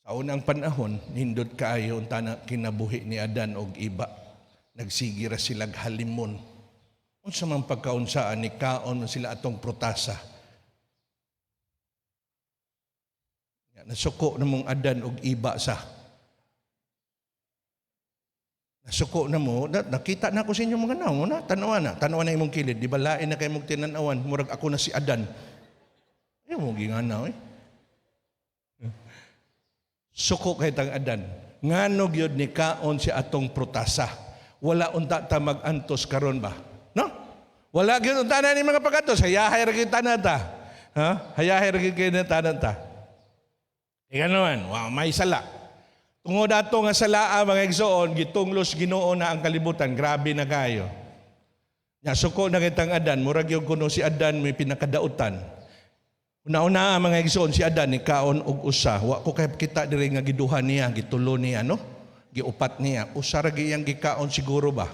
sa unang panahon, nindot kaayo unta na kinabuhi ni Adan og iba. Nagsigira sila halimon. Unsa man pagkaunsaan ni kaon sila atong prutasa. Nasuko na mong Adan og iba sa. Nasuko na mo, nakita na ako sa inyo mga naon, tanawan na imong kilid, di ba lain na kayo mong tinanawan, murag ako na si Adan. Ayaw mo ginganaw Suko kay tang Adan. Nganog yun ni kaon si atong prutasa. Wala unta ta mag-antos karon ba? No? Wala gyud unta na ni mga pagkantos. Hayahay ra kita na ta. Hayahay ra kita na ta. Ika naman, may sala. Tungod ato nga salaa mga igsoon, gitunglos Ginoo na ang kalibutan. Grabe na kayo. Suko na kitang Adan, murag yung kuno si Adan may pinakadautan. Una-una mga igsoon, si Adan ni kaon og usa. Wa ko kay kita diri nga giduha niya, gitulo niya, no? Giupat niya. Usa ra giyang gikaon siguro ba?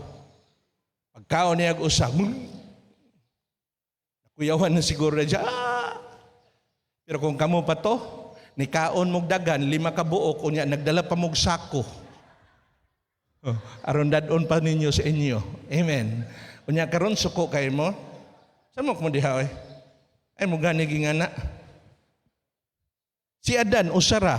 Pagkaon niya og usa, kuyawan na siguro na siya. Pero kung kamo pa to, ni kaon mog dagan 5 ka buok unya nagdala pa mog sako. Aron dadon pa ninyo sa inyo. Amen. Unya karon suko kay mo. Saan mo diha oy? Ay mo gani gingana. Si Adan usara.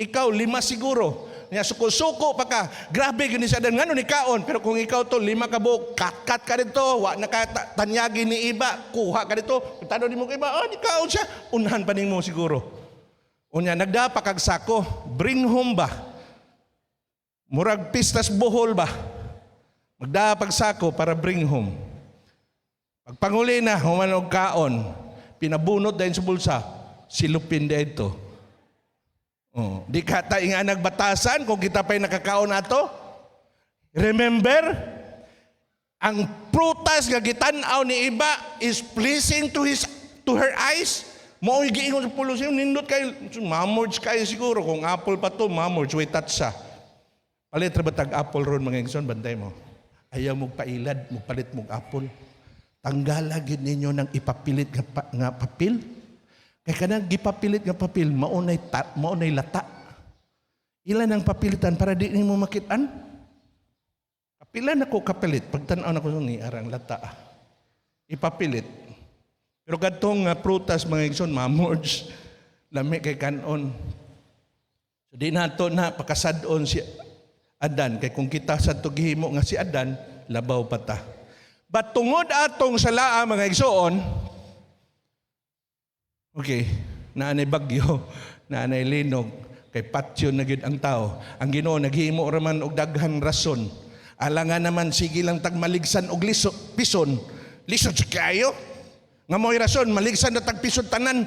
Ikaw 5 siguro. Nya suko-suko pa ka. Grabe gani si Adan ngano ni kaon pero kung ikaw to 5 ka buok, kat ka dito, wa na ka tanyagi ni iba, kuha ka dito. Tano ni mo kay iba, ni kaon siya. Unahan pa nimo siguro. Unya nagdapa kag sako, bring home ba? Murag pistas Bohol ba? Magdapag sako para bring home. Pagpanguli na, human og kaon, pinabunot dahil sa bulsa, silupin dito. Di ka tayo nga nagbatasan kung kita pa'y nakakaon nato. Remember, ang prutas nga gitanaw ni iba is pleasing to her eyes. Mao giingon sa pulo siya, nindot kayo, mamords kayo siguro. Kung apple pa to, mamords, way tatsa. Palit ra batag apple ron mga igsoon, bantay mo. Ayaw mong pailad, palit mong apple. Tanggalagin ninyo ng ipapilit nga papel. Kaya kanang gipapilit nga papel, maunay lata. Ilan ang papilitan para di mo makitaan? Kapilan ako kapilit. Pagtanaw na ko ni arang lata. Ipapilit. Pero kadtong prutas mga igsoon, mamords, lami kay kanon. So di nato na pakasadon si Adan. Kay kung kita sa tugihimo nga si Adan, labaw pa ta. But tungod atong salaa mga igsoon, okay, naanay bagyo, naanay linog, kay patyo na gyud ang tao. Ang Ginoo naghimo raman og daghan rason. Alangan naman sige lang tagmaligsan og pison. Lisod kayo. Nga mo'y rason, maligsan na tagpisod tanan.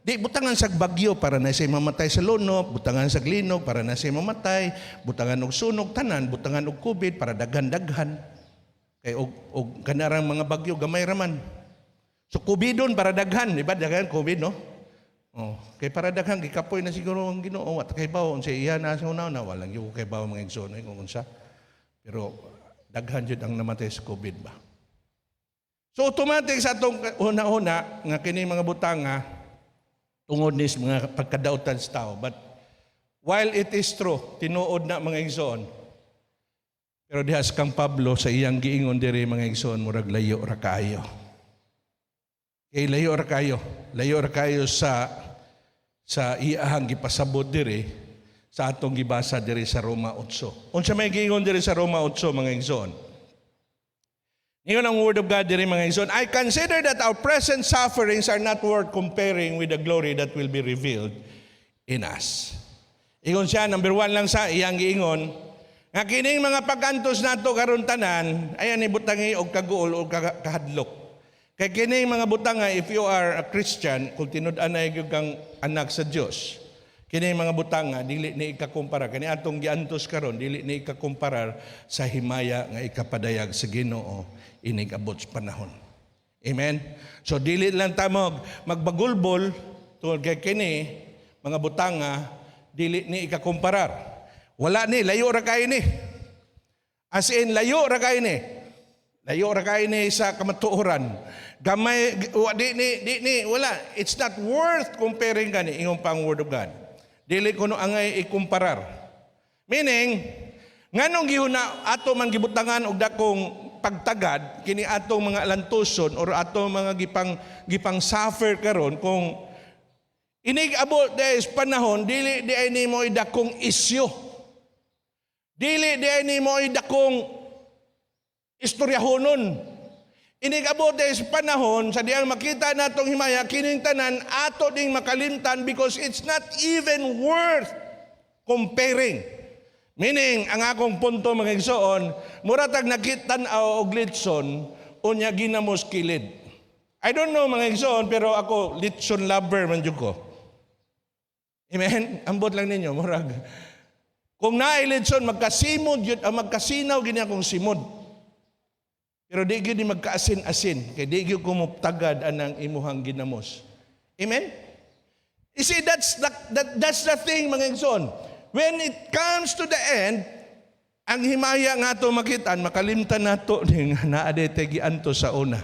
Di, butangan sa bagyo para na siya mamatay sa lunok, butangan sa linog para na siya mamatay, butangan og sunog tanan, butangan og COVID para daghan-daghan. Kay og kanarang mga bagyo gamay raman. So COVID para daghan, di ba? Daghan COVID, no? Oh, kay para daghan gikapoy na siguro ang Ginoo at kay bawo unsa iya na sa una na walang yung kay bawo mga igsoon kung unsa. Pero daghan jud ang namatay sa COVID ba. So automatic sa atong una-una nga kini mga butanga tungod nis mga pagkadautan sa tao. But while it is true, tinuod na mga igsoon, pero dihas kang Pablo sa iyang giingon diri mga igsoon murag layo ra kayo. Kay layo ra kayo sa iyahang gipasabot diri sa atong gibasa diri sa Roma 8. Unsa may giingon diri sa Roma 8 mga igsoon? Ingon ang word of God diri mga igsoon, I consider that our present sufferings are not worth comparing with the glory that will be revealed in us. Ingon siya, number 1 lang sa iyang giingon, nga kining mga pag-antos nato karon tanan, ayan ibutangi og kaguol o kahadlok. Kay kining mga butanga, if you are a Christian, kung tinud-an na kang anak sa Dios, kining mga butanga dili ni ikakumpara kani atong giantos karon, dili ni ikakumparar sa himaya nga ikapadayag sa Ginoo inig abot sa panahon. Amen. So dili lang ta magbagulbol tungod kay kini mga butanga dili ni ikakumparar. Wala ni layo ra kay ni. As in layo ra kay ni. Layo ra kay ni sa kamatuoran. Gamay di ni wala. It's not worth comparing kani ingon pang word of God. Dili kuno angay ikumparar. Meaning nganong gihuna ato man gibutangan og dakong pagtagad kini atong mga lantuson or atong mga gipang suffer karon kung inig abot des panahon dili di ay nimo idakong isyu. Dili di ay nimo idakong istoryahonon. Inigabot sa panahon sa diyang makita natong himaya kining tanan ato ding makalimtan because it's not even worth comparing. Meaning ang akong punto mga igsoon, muratag nakitan-aw og litson unya ginamos kilid. I don't know mga igsoon pero ako litson lover man jud ko. Amen. Ambot lang ninyo murag. Kung naay litson magkasimod jud magkasinaw gini akong simod. Pero di gyud magkaasin-asin kay di gyud ko muptagad anang imuhang ginamos. Amen? You see, that's the thing mga igsoon. When it comes to the end, ang himaya nga ito makitaan, makalimtan na ito naadetegi-anto sa una.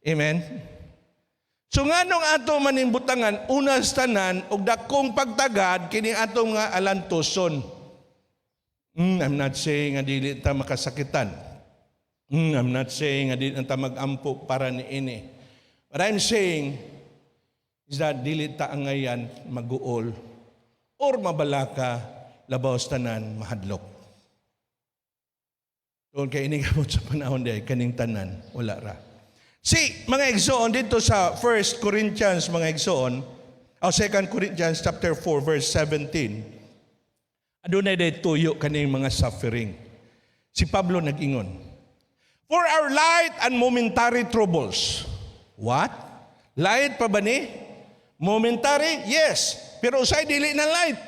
Amen? So nga nung ato manimbutangan, unas tanan, og dakong pagtagad, kini atong nga alantoson. I'm not saying nga dili ta makasakitan. I'm not saying nga dili ta magampo para ni ini. What I'm saying is that dili ta angayan maguol or mabalaka labaw tanan mahadlok. Doon kay inigamot sa panahon di kaning tanan wala ra. See, mga igsoon dito sa 1 Corinthians mga igsoon, o 2 Corinthians chapter 4 verse 17. Adunay day tuyo kaning mga suffering. Si Pablo nag-ingon, for our light and momentary troubles. What? Light pa ba ni? Momentary? Yes. Pero usay dili na light.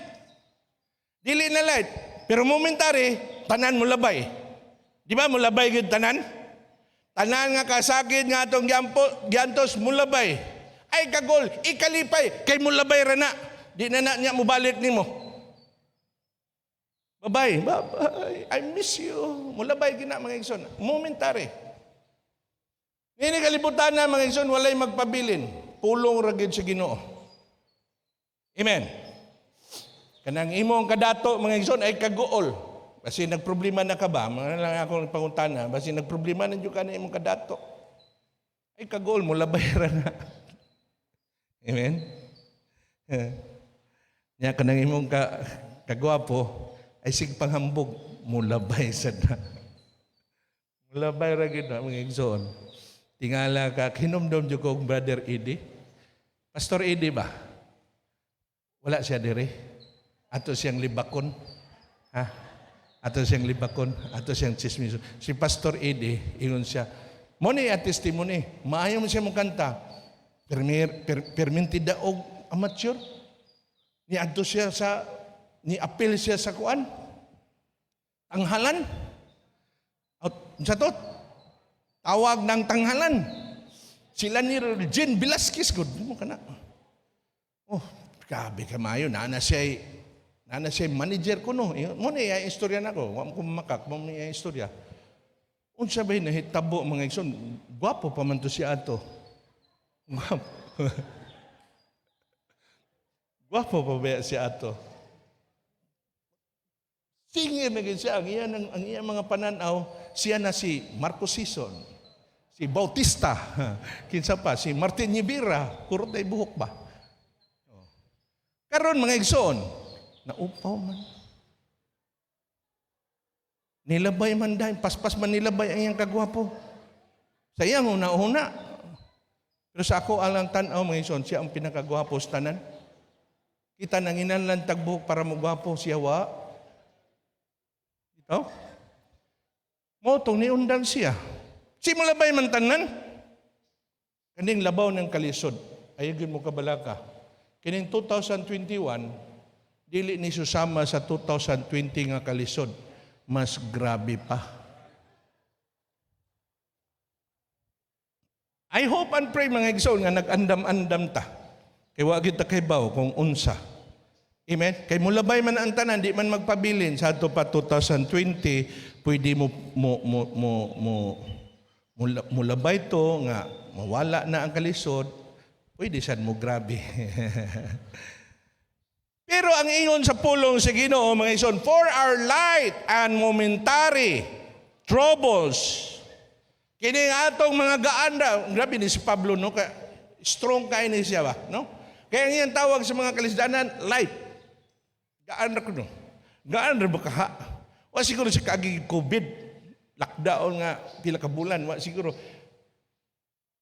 Dili na light. Pero momentary, tanan mo labay. Di ba mo labay gid tanan? Tanan nga kasakit nga atong giantos mo labay. Ay kagol, ikalipay kay mo labay ra na. Di na niya mo balik nimo. Babay, I miss you. Mulabay gina mga igsoon. Momentary. Nini kalibutan na mga igsoon, walay magpabilin. Pulong ragid sa Ginoo. Amen. Kanang imong kadato mga igsoon ay kaguol. Kasi nagproblema na ka ba? Mga lang ako nagpangutana. Kasi nagproblema na dyan ka na imong kadato. Ay kaguol, mulabay ra na. Amen. Nya kanang imong kagwapo, ay sig panghambog mulabay sa na. Mulabay ra gid na mga igsoon. Tingala ka hinumdom jud ko brother Eddie. Pastor Eddie ba? Wala siya dire. Ato siyang libakon. Ha? Ato siyang libakon, ato siyang chismis. Si Pastor Eddie ingon siya, mo ni at testimony, maayo mo siya mong kanta. Permintida og amateur. Ni adto siya sa ni appeal siya sa kuan. Tanghalan. Sa tot. Tawag ng tanghalan. Sila ni Regine Velasquez, good mo ka na. Oh, grabe ka mayo. Nana siya manager ko no. Muna yung istorya na ko. Huwag ko makak, muna yung istorya. Unsa ba'y nahitabo mga igsoon? Gwapo pa man to siya ato. Gwapo. Gwapo pa ba siya ato? Singer na siya. Ang iyang mga pananaw, siya na si Marco Sison, si Bautista, kinsa pa, si Martin Yibira, kurot ay buhok ba? Karon mga igsoon, naupaw man. Nilabay man dahil, paspas man nilabay ang iyang kagwapo. Sa iyang una-una. Pero sa ako alang tanaw mga igsoon, siya ang pinakagwapo sa tanan. Kita nang inanlan tagbuhok para magwapo siya wa. Ito? Motong niundan siya. Simulabay man tanan. Kaning labaw ng kalisod. Ayagin mo kabalaka. Kining 2021, dili ni susama sa 2020 nga kalisod. Mas grabe pa. I hope and pray mga igsoon nga nag-andam-andam ta. Kay wa kita kay baw kung unsa. Amen? Kay mulabay man ang tanan, di man magpabilin sa ato pa 2020, pwede mulabay to nga mawala na ang kalisod, pwede sad mo grabe. Pero ang ingon sa pulong sa Ginoo mga igsoon, for our light and momentary troubles, kini atong mga gaanda, grabe ni si Pablo no, strong kay ni siya ba, no? Kaya ang iyang tawag sa mga kalisdanan, light. Gaan ra ko no. Gaan ra ba kaha? Wa siguro sa kaagi COVID, lockdown nga pila ka bulan, wa siguro.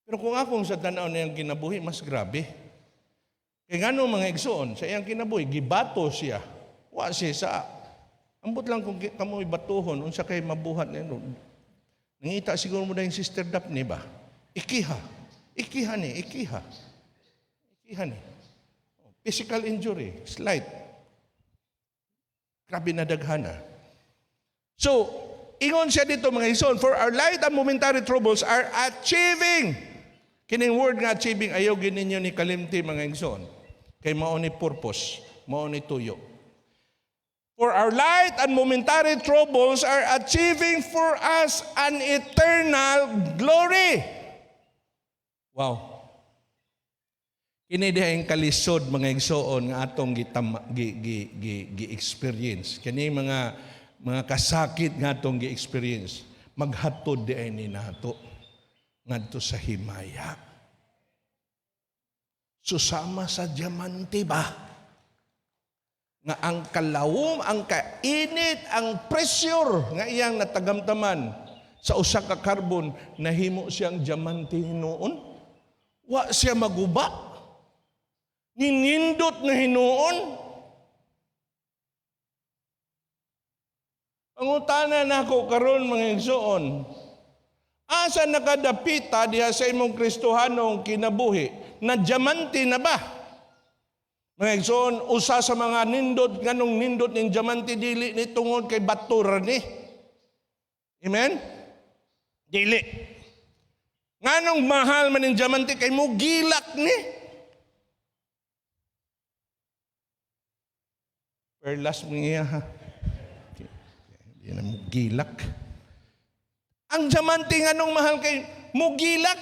Pero kung akong sa tanaw na yung kinabuhi, mas grabe. Kaya nga no, mga igsoon, sa iyang kinabuhi, gibato siya. Wa siya sa, ambot lang kung kamoy batuhon, unsa kay mabuhat na yun. Nangita siguro mo na yung Sister Daphne ba? Ikiha ni. Physical injury, slight. Grabe na daghana. So, ingon siya dito mga igsoon, for our light and momentary troubles are achieving. Kining word nga achieving, ayaw gininyo ni kalimti mga igsoon. Kay mao ni purpose, mao ni tuyo. For our light and momentary troubles are achieving for us an eternal glory. Wow. Kini dihang kalisod mga igsoon nga atong gi-experience. Kini mga kasakit nga atong gi-experience. Maghatod di ay ni nato ngadto sa himaya. Susama sa diamante ba? Nga ang kalawom, ang kainit, ang pressure nga iyang natagamtaman sa usa ka carbon, nahimo siyang diamante hinuon. Wa siya maguba. Ninindot na hinuon. Pangutana na ako karon mga igsoon. Asa nakadapita diha sa imong Kristohanong kinabuhi? Na diamante na ba? Mga igsoon, usa sa mga nindot, ganong nindot ng diamante dili ni tungod kay batura ni. Amen? Dili. Nganong mahal man ng diamante kay mo gilak ni. Perlas mo niya ha. Hindi na mo gilak. Ang diamante nganong mahal kay mo gilak.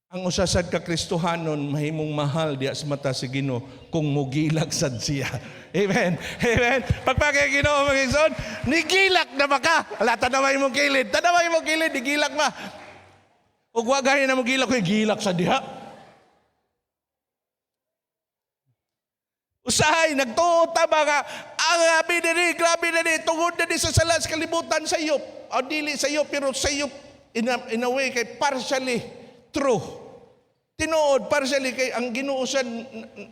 Ang usasad ka Kristohanon mahimong mahal diya sa mata sa Ginoo kung mugilak sad siya. Amen. Amen. Pagpakay Ginoo mga igsoon, nigilak na ba ka? Ala tanaway mo kilid, nigilak ba? Ug wa gani na mo gilak koy gilak sa diha. Usahay nagtuota ba nga ang grabe na ni tungod na ni sa salas kalibutan sa iyo. O dili sa iyo pero sa iyo in a way kay partially true. Tinuod, partially kay ang ginuusan,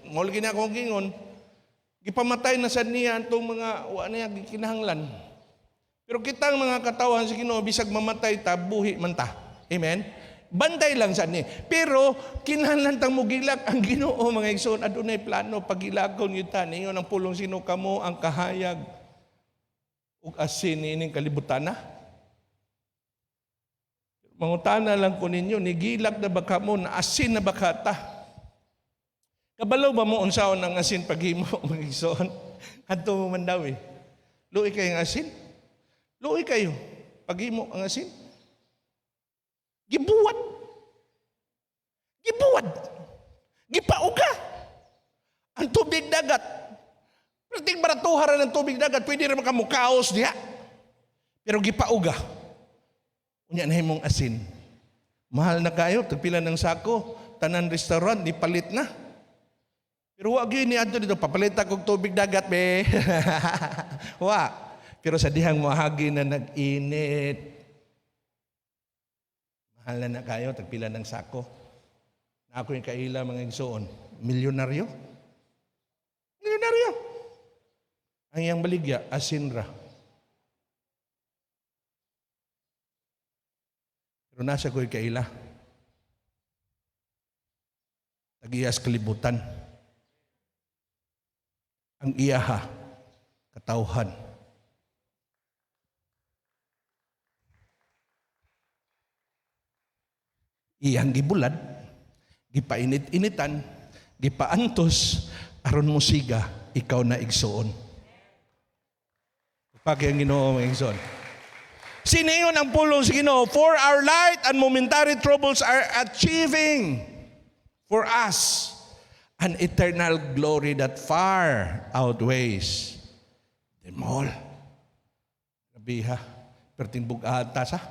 mol gina akong gingon, gipamatay na sa niya itong mga wa niya gikinahanglan. Pero kitang mga katawan sa Ginoo bisag mamatay ta, buhi man ta. Amen? Bantay lang sa ni. Pero kinahanglan tang mugilak ang Ginoo mga igsoon, adunay plano pagilagon yuta ninyo ang pulong sino kamo ang kahayag. ug asin niining kalibutan na? Mangutana lang ko ninyo, nigilak na baka mo, na asin na baka ta? Kabalo ba mo unsaon ang asin paghimo mga igsoon? Adto mo man daw eh. Luoy kayo ang asin? Luoy kayo. Paghimo ang asin? Gibuwad. Gibuwad. Gipauga. Ang tubig dagat. Prating baratuharan ng tubig dagat, pwede rin makamukaos diha. Pero gipauga. Unya na himong asin. Mahal na kayo, tagpila ng sako, tanan restaurant, di palit na. Pero wag yun ni Anto dito, papalita kong tubig dagat, be. Wa. Pero sa dihang mahagi na nag-init. Mahal na kayo, tagpila ng sako. Na ako yung kaila mga igsoon. Milyonaryo? Milyonaryo. Ang iyang baligya, asinra. Pero nasa ko'y kaila. Tag-iyas kalibutan. Ang iyaha, katawhan. Iyang gibulad, gipainit-initan, gipaantos, aron mo siga, ikaw na igsoon. Pagi ang Ginoo mga igsoon. Sinayon ang pulong sa Ginoo, for our light and momentary troubles are achieving for us an eternal glory that far outweighs them all. Nabiha, pertimbog atas ha.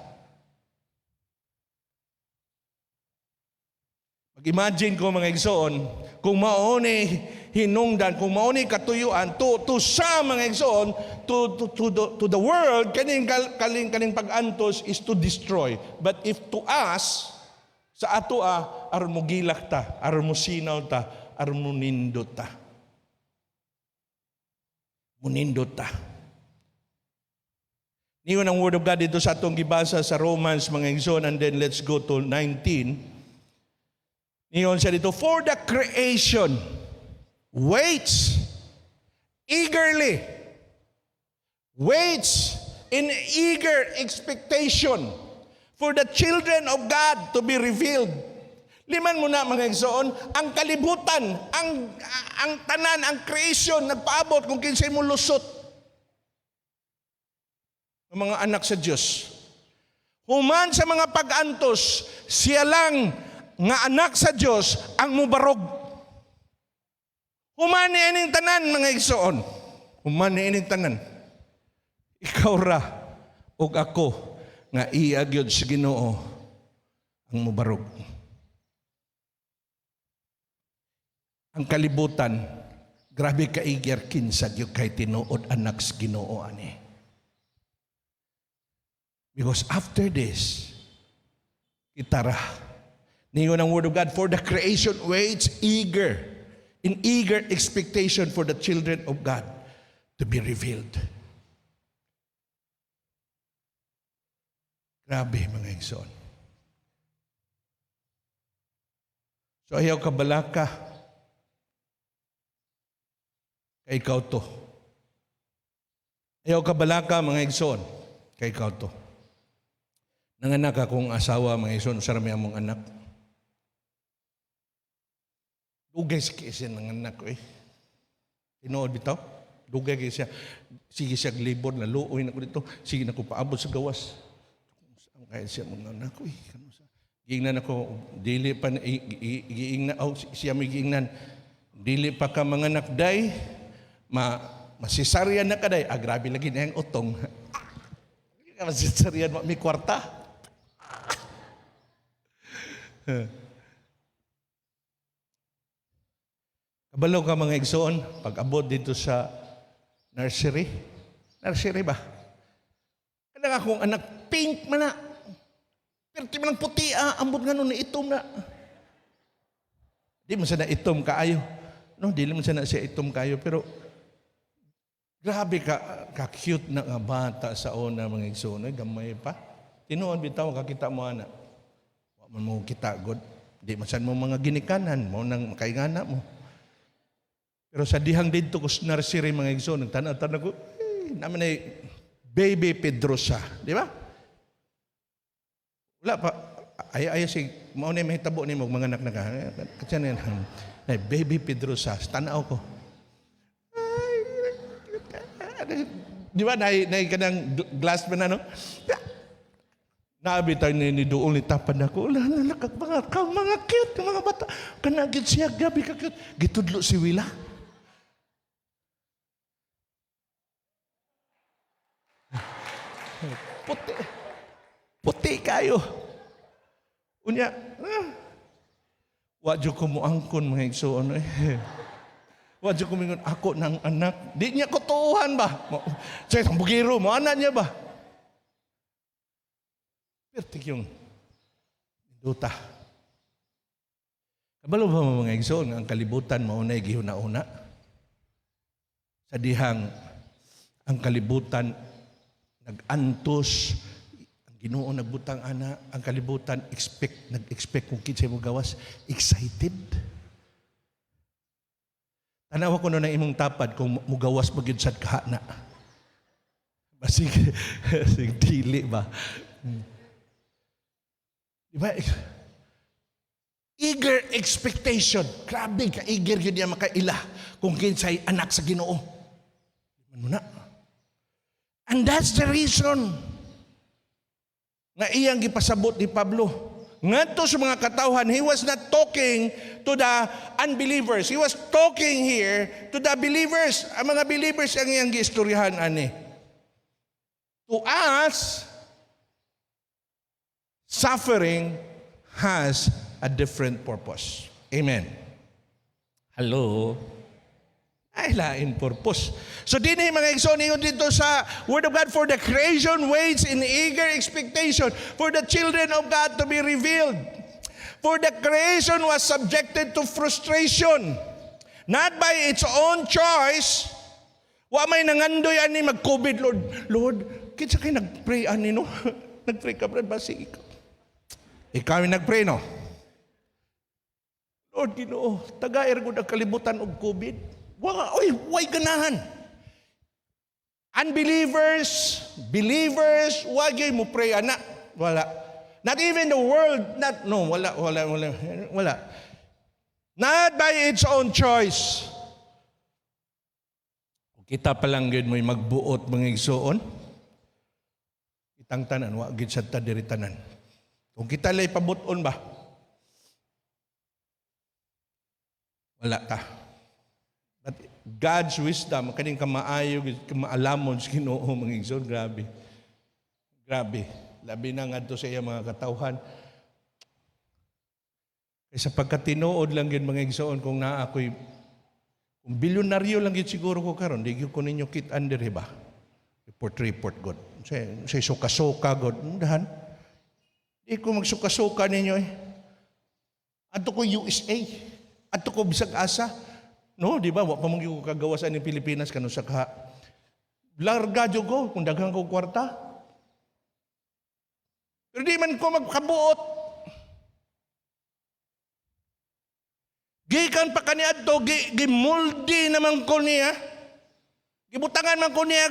Mag-imagine ko mga igsoon, kung mauni hinungdan, kung mauni katuyuan, to sa mga igsoon, to the world, kaning pag-antos is to destroy. But if to us, sa ato aron mo gilak ta, aron mo sinaw ta, aron mo nindot ta. Munindot ta. Niyon ang Word of God dito sa atong gibasa sa Romans mga igsoon, and then let's go to 19. Niyon siya dito, for the creation waits eagerly, waits in eager expectation for the children of God to be revealed. Liman mo na mga igsoon, ang kalibutan, ang tanan, ang creation, nagpaabot kung kinsay mo lusot. Ang mga anak sa Diyos. Human sa mga pag-antos, siya lang nga anak sa Diyos ang mubarog. Human ni ining tanan mga igsoon. Human ni ining tanan. Ikaw ra ug ako nga iya gyud sa Ginoo ang mubarog. Ang kalibutan, grabe ka igyer kinsa gyud kay tinuod anak sa Ginoo ani. Because after this, kitara. Ningon ang Word of God, for the creation waits in eager expectation for the children of God to be revealed. Grabe mga igsoon. So ayaw ka balaka, kay ikaw to. Ayaw ka balaka mga igsoon, kay ikaw to. Nanganak akong asawa mga igsoon, sarami among anak. Dugay si Kisin ng anak ko eh. Tinood bitaw. Dugay kay siya. Sige siya glibor na luoy na ko dito. Sige na ko paabot sa gawas. Ang kaya siya mga anak ko eh. Giingnan ako, dili pa, siya may giingnan. Dili pa ka mga anak day, masisaryan na ka day. Grabe lagi na yung utong. Masisaryan mo, may kwarta. Kabalo ka mga igsoon, pag-abot dito sa nursery. Nursery ba? Kaya akong anak, pink man na. Pero di man puti, ambot nga nun, itom na. Di man sana itom kaayo. No, di man sana siya itom kaayo. Pero grabe ka-cute na nga bata sa una mga igsoon. Gamay pa. Tinuon bitaw, kakita mo anak. Wa man mo kita, God. Di man sana mo mga ginikanan mo nang makaingana mo. Pero sa dihang dito ko nursery mga igsoon, nagtanong ko, naman ay Baby Pedrosa. Di ba? Wala pa. Ay si, mauna may tabo ni mo, mga anak na ka. Kasi na yan. Baby Pedrosa. Tanaw ko. Di ba? Naay ka ng glass pa na, no? Naabitay ni doon ni tapan ako. Mga cute, mga bata. Kanagit siya, gabi ka cute. Gitudlo si Wila. Puti kayo. Unya, wadyo ko mo angkon mga igsoon. Wadyo ko mingon, ako ng anak. Di niya ko tuuhan ba? Say, ang bugiro mo, anak niya ba? Pertik yung duta. Kabalo ba mga igsoon, ang kalibutan maunay gihuna-una? Sa dihang ang kalibutan nag-antos, ang Ginoo nagbutang ana, ang kalibutan nag-expect kung kinsay mo gawas, excited. Tanawa ko na imong tapad kung mugawas magyud sad kahana. Basig dili ba? Diba? Eager expectation. Grabe ka, eager yun niya makaila kung kinsay anak sa Ginoo. Di man mo na. And that's the reason nga iyang gipasabot ni Pablo. Ngadto sa mga katawhan, he was not talking to the unbelievers. He was talking here to the believers. Ang mga believers ang iyang giistoryahan ani. To us, suffering has a different purpose. Amen. Hello? Ay, lain purpose. So din mga igsoon ingon dito sa Word of God, for the creation waits in eager expectation for the children of God to be revealed. For the creation was subjected to frustration, not by its own choice. Wa may nangandoy ani mag-COVID, Lord. Lord, kinsa kay nag-pray ani no? Nag-pray ka brad ba si ikaw? Ikaw yung nag-pray no? Lord, Ginoo, taga-er gud ang kalibutan og COVID. Way ganahan. Unbelievers, believers, wag mo pray ana. Wala. Not even the world, wala. Not by its own choice. Kita pa lang yun mo'y magbuot mga igsoon. Itang tanan, wag gid sa diri tanan. Kung kita lay pabuton ba? Wala ka. But God's wisdom, kaning kamaayo, kamaalamon sa Ginoo mga igsoon, grabe. Grabe. Labi na ngadto sa iya mga katawhan. Kaysa pagkatinuod lang yun mga igsoon, kung naa ako'y, kung bilyonaryo lang yun siguro ko karon, di ko ninyo kitaan diri ba? Report God. Say suka-suka God. Dahan. Di ko magsuka-suka ninyo eh. Adto ko USA. Adto ko bisag asa. No, di ba? Wa pa mong kagawasan ng Pilipinas kanu sa ka. Larga jud ko kung daghang ko kwarta. Pero di man ko magkabuot. Gikan pa kaniadto, gimuldi naman ko niya. Gibutangan man ko niya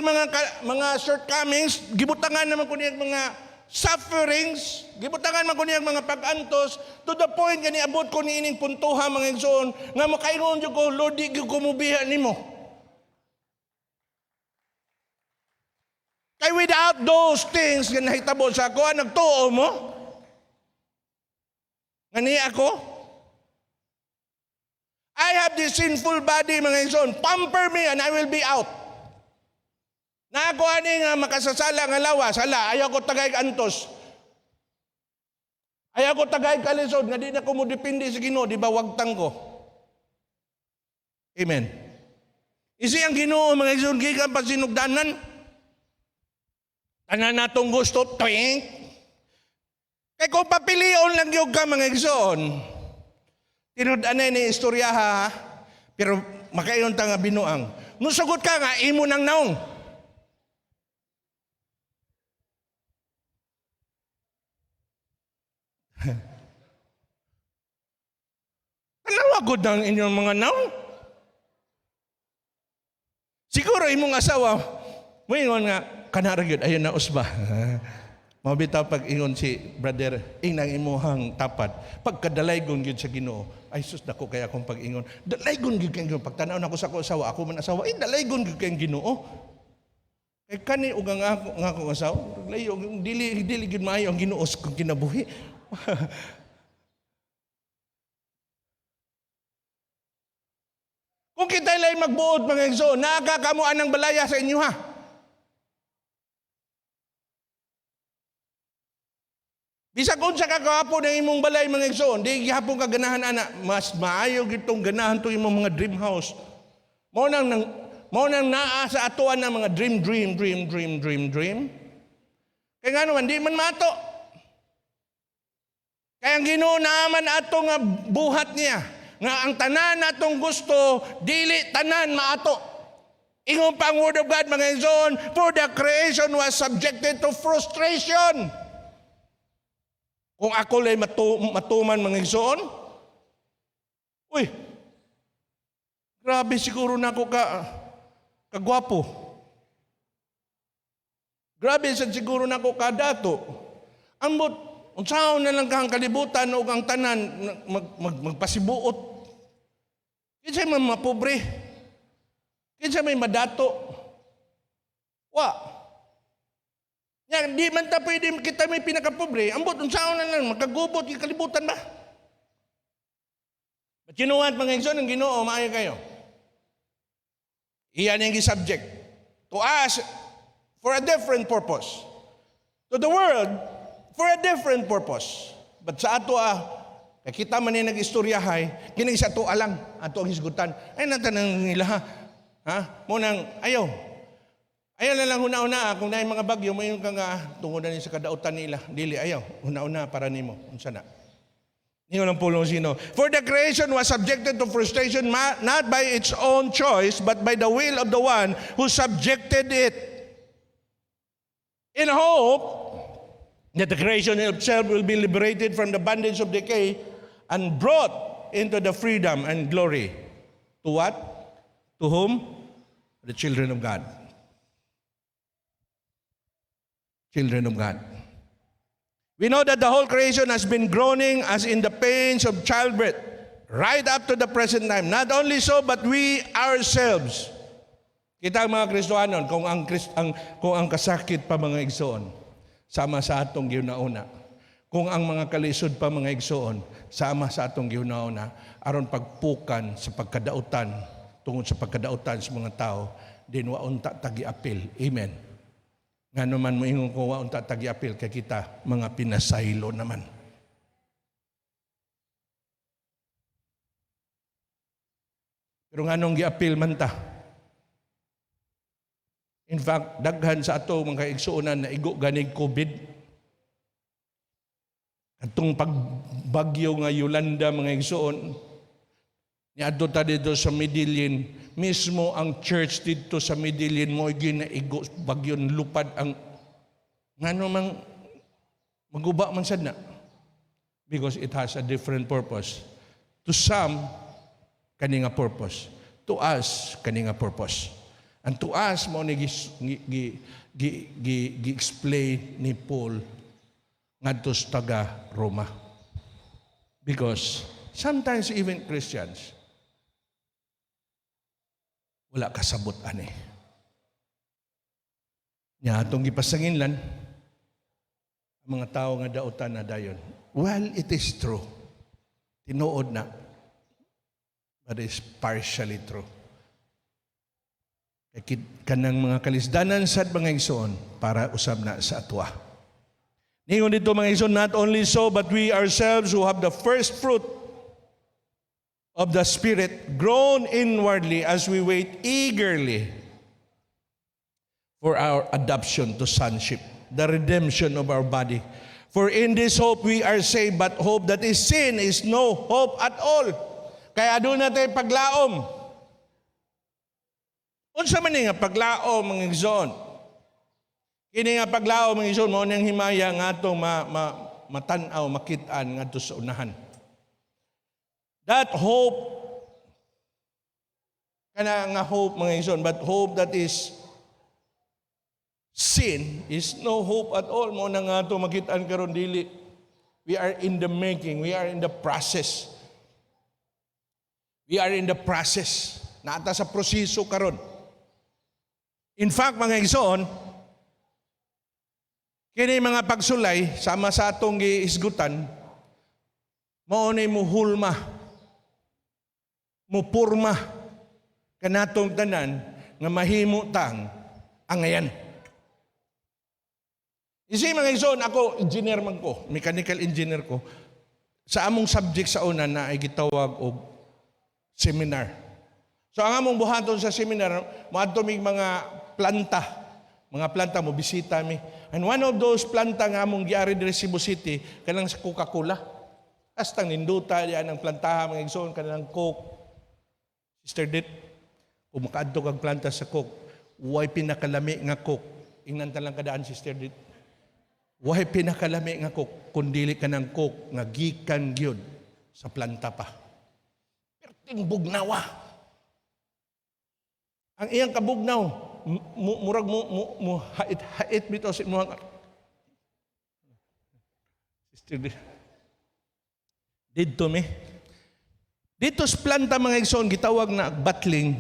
mga shortcomings, gibutangan naman ko niya mga sufferings, gibutangan man ko niya mga pag-antos, to the point nga niabot ko ni ining puntuha mga igsoon, nga makaingon jud ko, Lord, di ko mubiha nimo. Kay without those things nga nahitabo sa ako, nagtuo mo? Nga niya ako? I have this sinful body mga igsoon, pamper me and I will be out. Na ako ani nga makasasala nga lawas, hala, ayaw ko tagay antos. Ayaw ko tagay kalisod, nga di na ko mo depende sa Ginoo, di ba wagtang ko. Amen. Isi ang Ginoo mga igsoon, gikan pa sinugdanan. Tanan natong gusto, twink. Kay kung papilion lang yung ka mga igsoon, tinud-anay ni istorya ha, pero makayon ta nga binuang. Nusugot ka nga, imo nang naong. Alawagod ang inyong mga naong. Siguro imong asawa, mayroon nga, kana ra gyud ayon na usba. Mabitaw pag ingon si brother, inang imuhang tapat. Pagkadalaygon gyud sa Ginoo, ay sus dako kaya akong pag-ingon. Dalaygon gyud kay Ginoo. Pagtanaw nako sa ako asawa, ako man asawa, dalaygon gyud kay Ginoo. Kay kani ug ang ako asawa, layo dili gyud maayo ang Ginoo kung kinabuhi. Kung kita lay magbuot mga igsoon, nakakamuan ng balaya sa inyo ha. Bisag unsa ka kahapon ng imong balay mga igsoon, di gihapon ka ganahan ana, mas maayo gitong ganahan to imong mga dream house. Mao nang naa sa atoan ng mga dream. Kaya nga naman, di man mato. Kaya ang Ginoo naman ato nga buhat niya, nga ang tanan atong gusto, dili tanan maato. Ingon pa ang word of God mga igsoon, for the creation was subjected to frustration. Kung ako lay matuman mga igsoon, uy, grabe siguro na ako kagwapo. Grabe siguro na ako kadato. Ambot, unsaon na lang kang kalibutan o kang tanan magpasibuot. Kinsa may mapobre. Kinsa may madato. Wa. Yan, di man ta pwede kita may pinakapobre. Ambot, unsaon na lang, magkagubot, kalibutan ba? But you know what, mga igsoon, ang Ginoo, maayo kayo. Iyan yung subject. To us, for a different purpose. To the world, for a different purpose. But sa ato kay kita man yung nag-istoryahay, kining sa ato lang, ato ang hisgutan. Ay, natanang nila ha? Munang, ayaw. Ayaw na lang huna-una, kung na yung mga bagyo, mayon ka nga, tungod na sa kadautan nila. Dili, ayaw. Huna-una para nimo. Unsa na? Niyo lang pulong sino. For the creation was subjected to frustration not by its own choice, but by the will of the one who subjected it. In hope that the creation itself will be liberated from the bondage of decay and brought into the freedom and glory. To what? To whom? The children of God. Children of God. We know that the whole creation has been groaning as in the pains of childbirth right up to the present time. Not only so, but we ourselves. Kita mga Kristohanon, kung ang kasakit pa mga igsoon, sama sa atong giunauna. Kung ang mga kalisod pa mga igsoon, sama sa atong giunauna, aron pagpukan sa pagkadautan, tungod sa pagkadautan sa mga tao, din waunta tagi-apil. Amen. Nga naman mo ingon ko waunta tagi-apil kay kita, mga pinasaylo naman. Pero nga nung gi-apil man ta, in fact, daghan sa ato mga igsuonan na igo ganig COVID. Atong pagbagyo nga Yolanda mga igsuon, niadto ta dito sa Medellin, mismo ang church dito sa Medellin mo ginaigo bagyon lupad ang ngano mang maguba man sad na. Because it has a different purpose. To some, kani nga purpose. To us, kani nga purpose. And to us, mo ni gi-explain ni Paul ngadto sa taga Roma. Because sometimes even Christians, wala kasabot ani. Nya atong gipasanginlan ang mga tao nga dautan na dayon. Well, it is true. Tinuod na. But it's partially true. Kanang mga kalisdanan sad mga igsoon para usab na sa atwa. Ningon dito mga igsoon, not only so, but we ourselves who have the first fruit of the Spirit groan inwardly as we wait eagerly for our adoption to sonship, the redemption of our body. For in this hope we are saved, but hope that is sin is no hope at all. Kaya doon natin paglaom. Unsa man nga paglaom mga igsoon? Kini nga paglaom mga igsoon mao nang himaya nga atong matan-aw makit-an ngadto sa unahan. That hope, kana nga hope mga igsoon, but hope that is sin is no hope at all. Mo na nga ito makitaan karon dili. We are in the making. We are in the process. We are in the process. Naata sa proseso karon. In fact, mga igsoon, kini mga pagsulay, sama sa atong giisgutan, maunay mo hulma, mo purma, kanatong tanan, nga mahimo tang angayan. Isi mga igsoon, ako, engineer man ko, mechanical engineer ko, sa among subject sa una na ay gitawag og seminar. So ang among buhaton sa seminar, maadto mig mga planta mo bisita mi. And one of those planta nga among giari diri sa Cebu City kanang sa Coca-Cola. Hastang ninduta diyan ang plantaha mga igsoon kanang Coke. Sister Dit, kung makaadto kag planta sa Coke, way pinakalami nga Coke. Ingnan ta lang kadaan Sister Dit. Way pinakalami nga Coke kun dili kanang Coke nga gikan gyud sa planta pa. Perting bugnawa. Ang iyang kabugnaw, murag mo hait bito si mo. Sister dito me. Dito sa planta mga igsoon gitawag na battling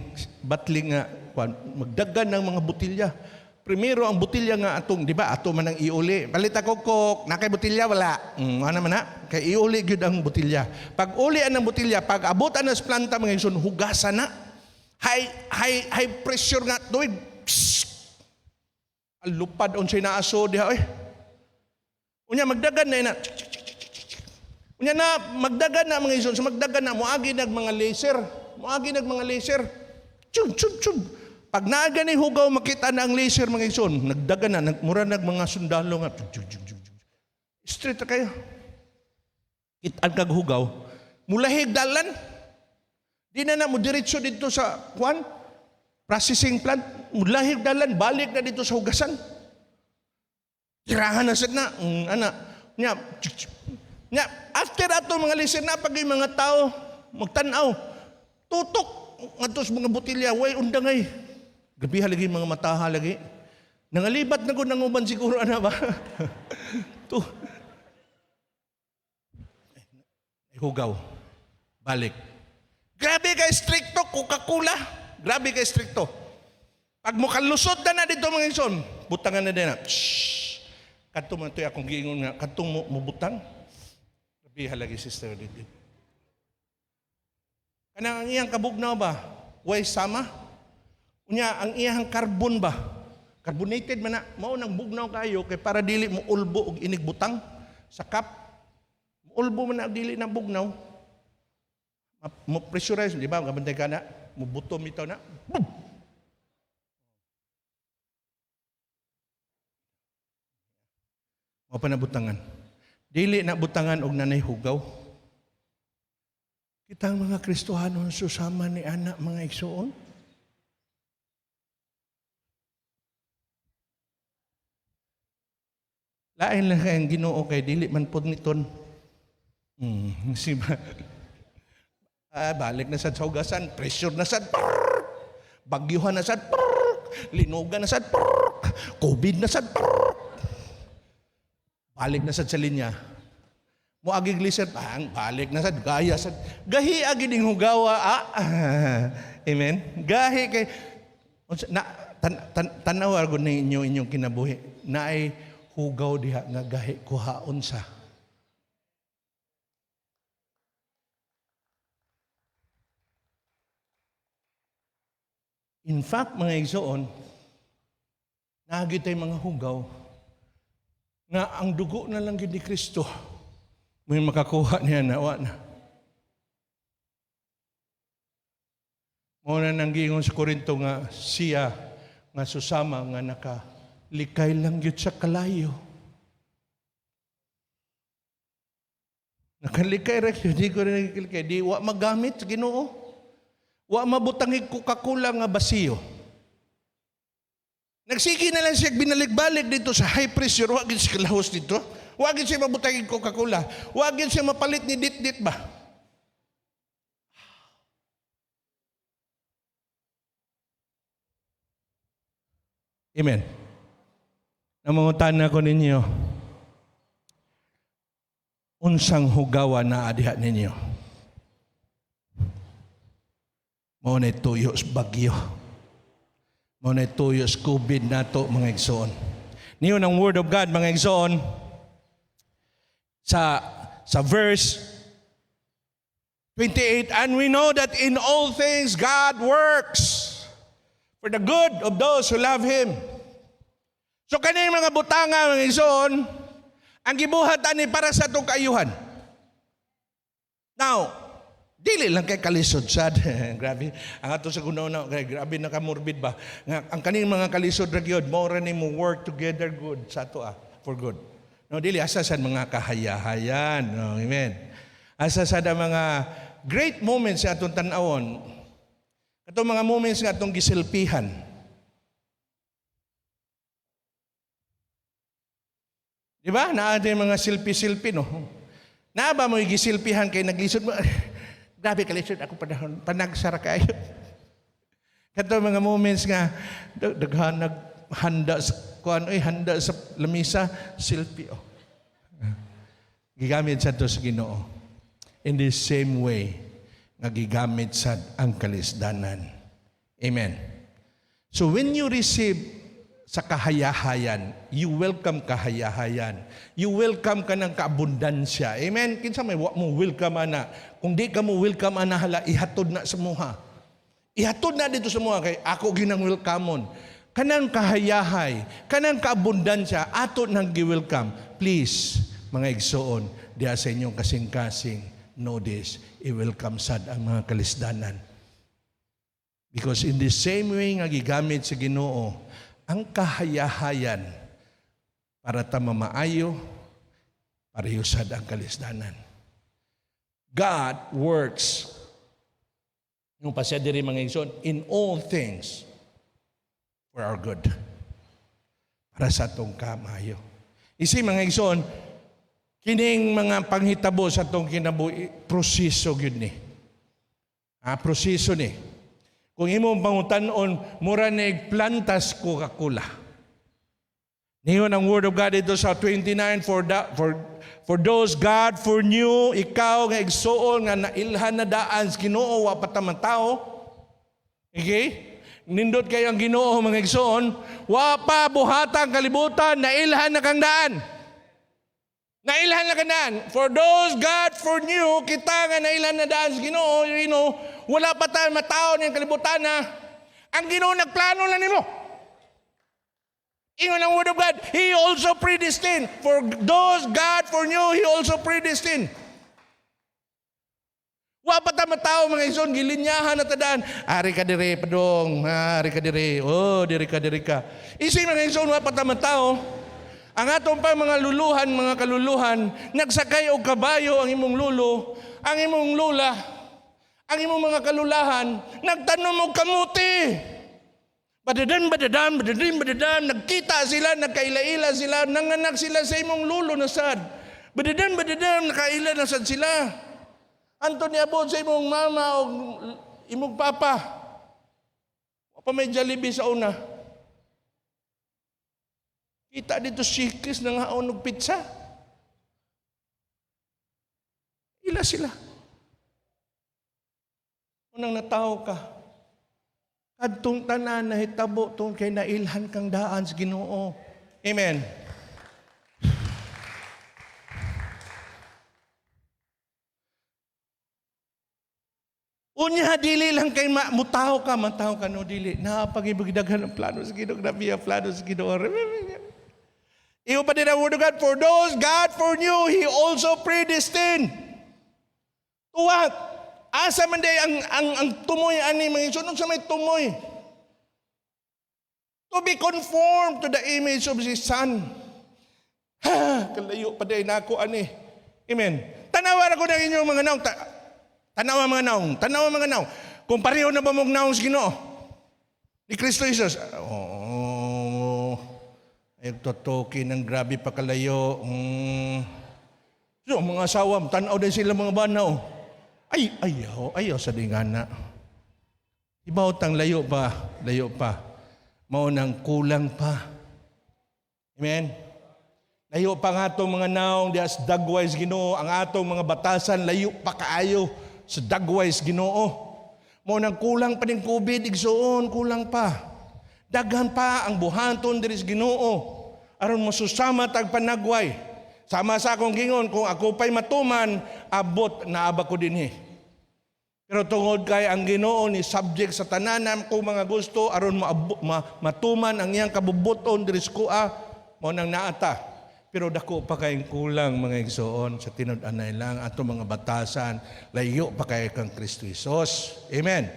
nga magdagan ng mga botilya. Primero ang botilya nga atong, di ba? Ato man ang iuli. Palit ako Coke, nakay botilya wala. Ano man na? Kay iuli gyud ang botilya. Pag ulian ng botilya, pag abutan na sa planta mga igsoon, hugasan na. High pressure nga tuig. Alupad on siya naaso diha oy. Unya magdagan na ina. Unya na magdagan na mga igsoon, so magdagan na moagi nag mga laser. Moagi nag mga laser. Chub chub chub. Pag naaga ni hugaw makita na ang laser mga igsoon, nagdagan na mura nag mga sundalo nga. Straight na kayo. Kitaan kag hugaw. Mulahig dalan. Di na mo diretso dito sa processing plant. Mulahig dalan, balik na dito sa hugasan. Tirahan na sad na. Nya, after ato mga laser na pag yung mga tao magtanaw, tutok ngadto sa mga botilya, way undangay. Gabiha lagi mga mataha lagi. Nangalibat na ko nanguban siguro ana ba? Tu. Hugaw. Balik. Grabe kay stricto Coca-Cola. Grabe kay stricto. Pag mo kalusot na dito mga igsoon, butangan na din na. Kadto man toy akong giingon nga kadtong mo butang. Grabe halagi sister dito. Kanang ang iyang kabugnaw ba? Way sama? Unya ang iyang carbon ba? Carbonated man na. Mao nang bugnaw kayo kay para dili mo ulbo og inig butang sa cup. Ulbo man na dili na bugnaw. Mo pressurize, di ba? Kabantay ka na. Mo butom ito na. Boom! Mo pa na butangan. Dili na butangan og nanay hugaw. Kitang mga Kristohanon susama ni anak mga igsoon. Lain lang kayang Ginoo kay dili man pod niton. Balik na sad sa hugasan, pressure na sad, bagyuhan na sad, linugan na sad, COVID na sad, balik na sad sa linya. Mo agig liser, balik na sad, gaya sad, gahi agi ding hugawa, amen. Gahi kay tanaw argo ninyo inyong kinabuhi na ay hugaw diha nga gahi kuhaon sa. In fact, mga igsoon, nagitay mga hugaw nga ang dugo na lang gid ni Kristo may makakuha niya na wa na. Muna nang giingon sa Korinto nga siya nga susama nga nakalikay lang gyud sa kalayo. Nakalikay ra gyud, di ko rin nakikilikay. Di wa magamit sa Ginoo. Wa mabutangig Coca-Cola nga basiyo. Nagsigi na lang siya binalik-balik dito sa high pressure. Wa gid siya kalahos dito. Wa gid siya mabutangig Coca-Cola. Wa gid siya mapalit ni dit-dit ba? Amen. Namangutan ko ninyo, unsang hugawa na adiha ninyo? Mao na tuyo sa bagyo. Mao na tuyo sa COVID nato mga igsoon. Niyo ng Word of God mga igsoon sa verse 28, and we know that in all things God works for the good of those who love Him. So kanina mga butanga mga igsoon, ang gibuhatan ni para sa itong kaayuhan. Now, dili lang kay kalisod sad. Grabe. Ang ato sa kunauna, grabe nakamorbid ba? Ang kaning mga kalisod ra gyud, mao ra nimo work together good sa ato for good. No, dili asa sad mga kahayahayan. No, amen. Asa sad ang mga great moments sa atong tan-awon. Katong mga moments nga atong giselfihan. Di ba? Naa din mga silpi-silpi, no? Naa ba mo gisilpihan kay naglisod mo? Grabe kalisod ako panahon. Panagsara kayo. Kato mga moments nga, daghan naghanda sa kuan, handa sa lamisa, silpi. Oh. Gigamit sa to sa Ginoo. In the same way, nga gigamit sa ang kalisdanan. Amen. So when you receive sa kahayahayan, you welcome kahayahayan. You welcome ka ng kaabundansya. Amen? Kinsa may wa mo welcome ana. Kung di ka mo welcome ana, hala, ihatod na sa muha. Ihatod na dito sa muha, kay ako ginang welcomeon. Kanang kahayahay, kanang kaabundansya, ato nang gi-welcome. Please, mga igsoon, diya sa inyong kasing-kasing, know this, i-welcome sad ang mga kalisdanan. Because in the same way nga gigamit sa Ginoo, ang kahayahayan para ta mamaayo, pareho sad ang kalisdanan. God works, yung pasya diri mga igsoon, in all things for our good. Para sa atong kamayo. Isi mga igsoon, kining mga panghitabo sa atong kinabuhi, proseso gyud ni. Proseso ni. Kung imong pangutanon, mura na plantas Coca-Cola. Niyon ang Word of God ito sa 29, for those God foreknew, ikaw nga igsoon nga nailhan na daan sa Ginoo wa patamang tao. Okay? Nindot kayo ang Ginoo mga igsoon, wa pa buhatang kalibutan, nailhan na kang daan. Nailhan na kang daan. For those God foreknew, kita nga nailhan na daan sa Ginoo, you know, wala pa tayo matao niyang kalibutan na ang Ginoo nagplano lang nimo. Ingon ang Word of God, He also predestined. For those God foreknew, He also predestined. Wa pa tayo matao mga igsoon, gilinyahan na tadaan. Ari ka dire, padong. Ari ka dire. Oh, diri ka. Isi mga igsoon, wa pa tayo matao. Ang atong pa mga luluhan, mga kaluluhan, nagsakay og kabayo ang imong lulo, ang imong lula, ang imong mga kalulahan, nagtanom og kamuti. Badadam, nagkita sila, nagkaila-ila sila, nanganak sila sa imong lulo na sad. Badadam, nakaila na sad sila. Anto niabot sa imong mama o imong papa. Pa may Jollibee sa una. Kita dito si Chris nang haon og pizza. Ila sila. Unang nataw ka. Kadtong tanan na hitabo tong kay nailhan kang daan sa Ginoo. Amen. Unya dili lang kay mutaw ka no dili. Napagibugdaghan ang plano sa Ginoo, grabe ang plano sa Ginoo. Iyo pa din ang Word of God, for those God foreknew, He also predestined. To what? Asa man day ang tumoy ani mga igsoon sa may tumoy. To be conformed to the image of His Son. Kalayo pa day nako ani. Amen. Tanawa ko na inyong mga naong. Tanawa mga naong. Kung pareho na ba mong naong sa Ginoo? Ni Kristo Jesus. Ay totoki ng grabe pa kalayo. So mga asawa, tanaw din sila mga banaw. Ayaw sa dingana. Ibaw tang layo pa. Maunang kulang pa. Amen? Layo pa nga itong mga naong di as dagwise Ginoo, ang atong mga batasan, layo pa kaayo sa dagwise Ginoo. Mo nang kulang pa ng COVID, igsoon, kulang pa. Daghan pa ang buhaton diri sa Ginoo. Aron mo susama tag panagway. Sama sa akong gingon, kung ako pa'y matuman, abot na aba ko dinhi. Pero tungod kay ang Ginoo ni subject sa tanan ko mga gusto, aron matuman ang iyang kabubuton diri sa kuha, mo nang naata. Pero dako pa kayong kulang mga igsoon sa tinud-anay lang ato mga batasan, layo pa kay kang Kristo Jesus. Amen.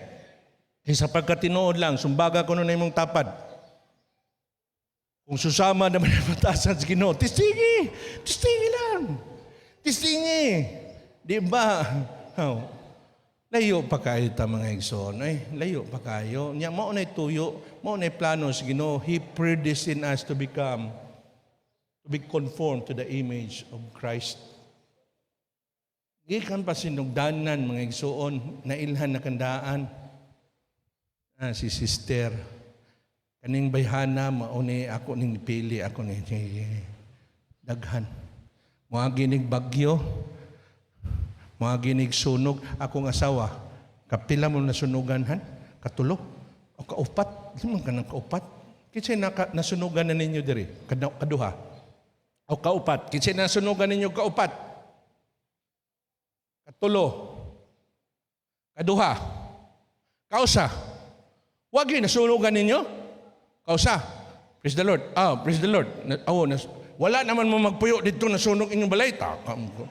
Kaya sapagkat tinuod lang, sumbaga ko nun na imong tapad. Kung susama naman ang batasan sa Ginoo, tistingi lang. Tistingi. Di ba? Oh. Layo pa kayo ta mga igsoon. Ay, layo pa kayo. Nya mao nay tuyo, mao nay plano sa Ginoo. He predestined us to be conformed to the image of Christ. Gikan pa sinugdanan mga igsoon, na ilhan na kandaan. Si sister, kaning bayhana, mauni ako ning pili, ako ning daghan. Mga ginig bagyo, mga ginig sunog, akong asawa, kapila mo nasunugan han? Katulo? O kaupat? Limang ka ng kaupat? Kasi nasunugan na ninyo diri, kaduha. O kaupat. Kinsa nasunugan ninyo kaupat? Katulo. Kaduha. Kausa. Wag yun nasunugan ninyo? Kausa. Praise the Lord. Praise the Lord. Wala naman mo magpuyo dito nasunog inyong balay. Takam ko.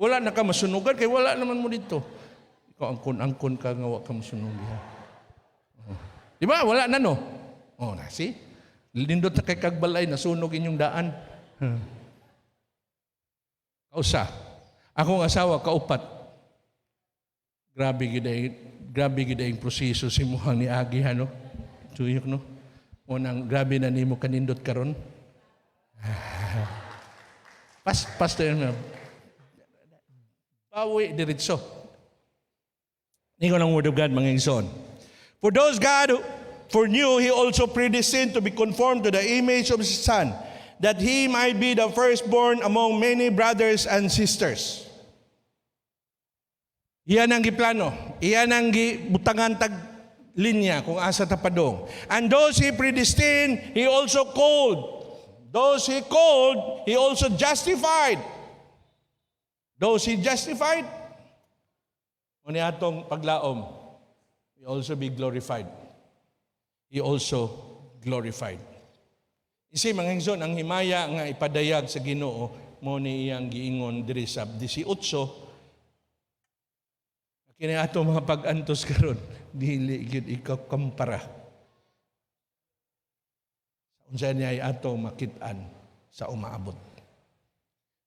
Wala na ka masunugan kay wala naman mo dito. Ikaw angkon ka nga wala ka masunog. Di ba? Wala na no? See? Lindot na kay kagbalay, nasunog inyong daan. Kausa. Akong asawa, kaupat. Grabe gid ang proseso si muhang ni Agi, no? Tuyok, no? Unang grabe na nimo kanindot karon. Pastor na. Bawi diretso. Ningon ang word of God, mga igsoon. For those God foreknew, He also predestined to be conformed to the image of His Son, that He might be the firstborn among many brothers and sisters. Iyan ang giplano. Iyan ang gibutangan tag linya kung asa tapadong. And those He predestined, He also called. Those He called, He also justified. Those He justified, o ni atong paglaom, He also be glorified. He also glorified. Isi mga igsoon, ang himaya nga ipadayag sa Ginoo mo ni iyang giingon diri sa 18. Kini ato mga pag-antos karon, dili gyud ikaw kumpara. Unsa niya ay ato makit-an sa umaabot.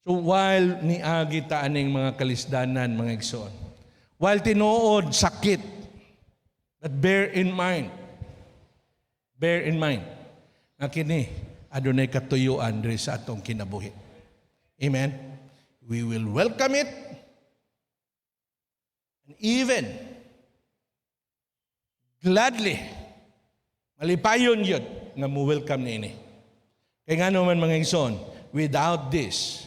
So while niagi ta aning mga kalisdanan mga igsoon, while tinuod sakit, but bear in mind, nga kini adunay katuyuan diri sa atong kinabuhi. Amen? We will welcome it, and even gladly malipayon yun nga mo-welcome niini. Kaya nga naman mga igsoon, without these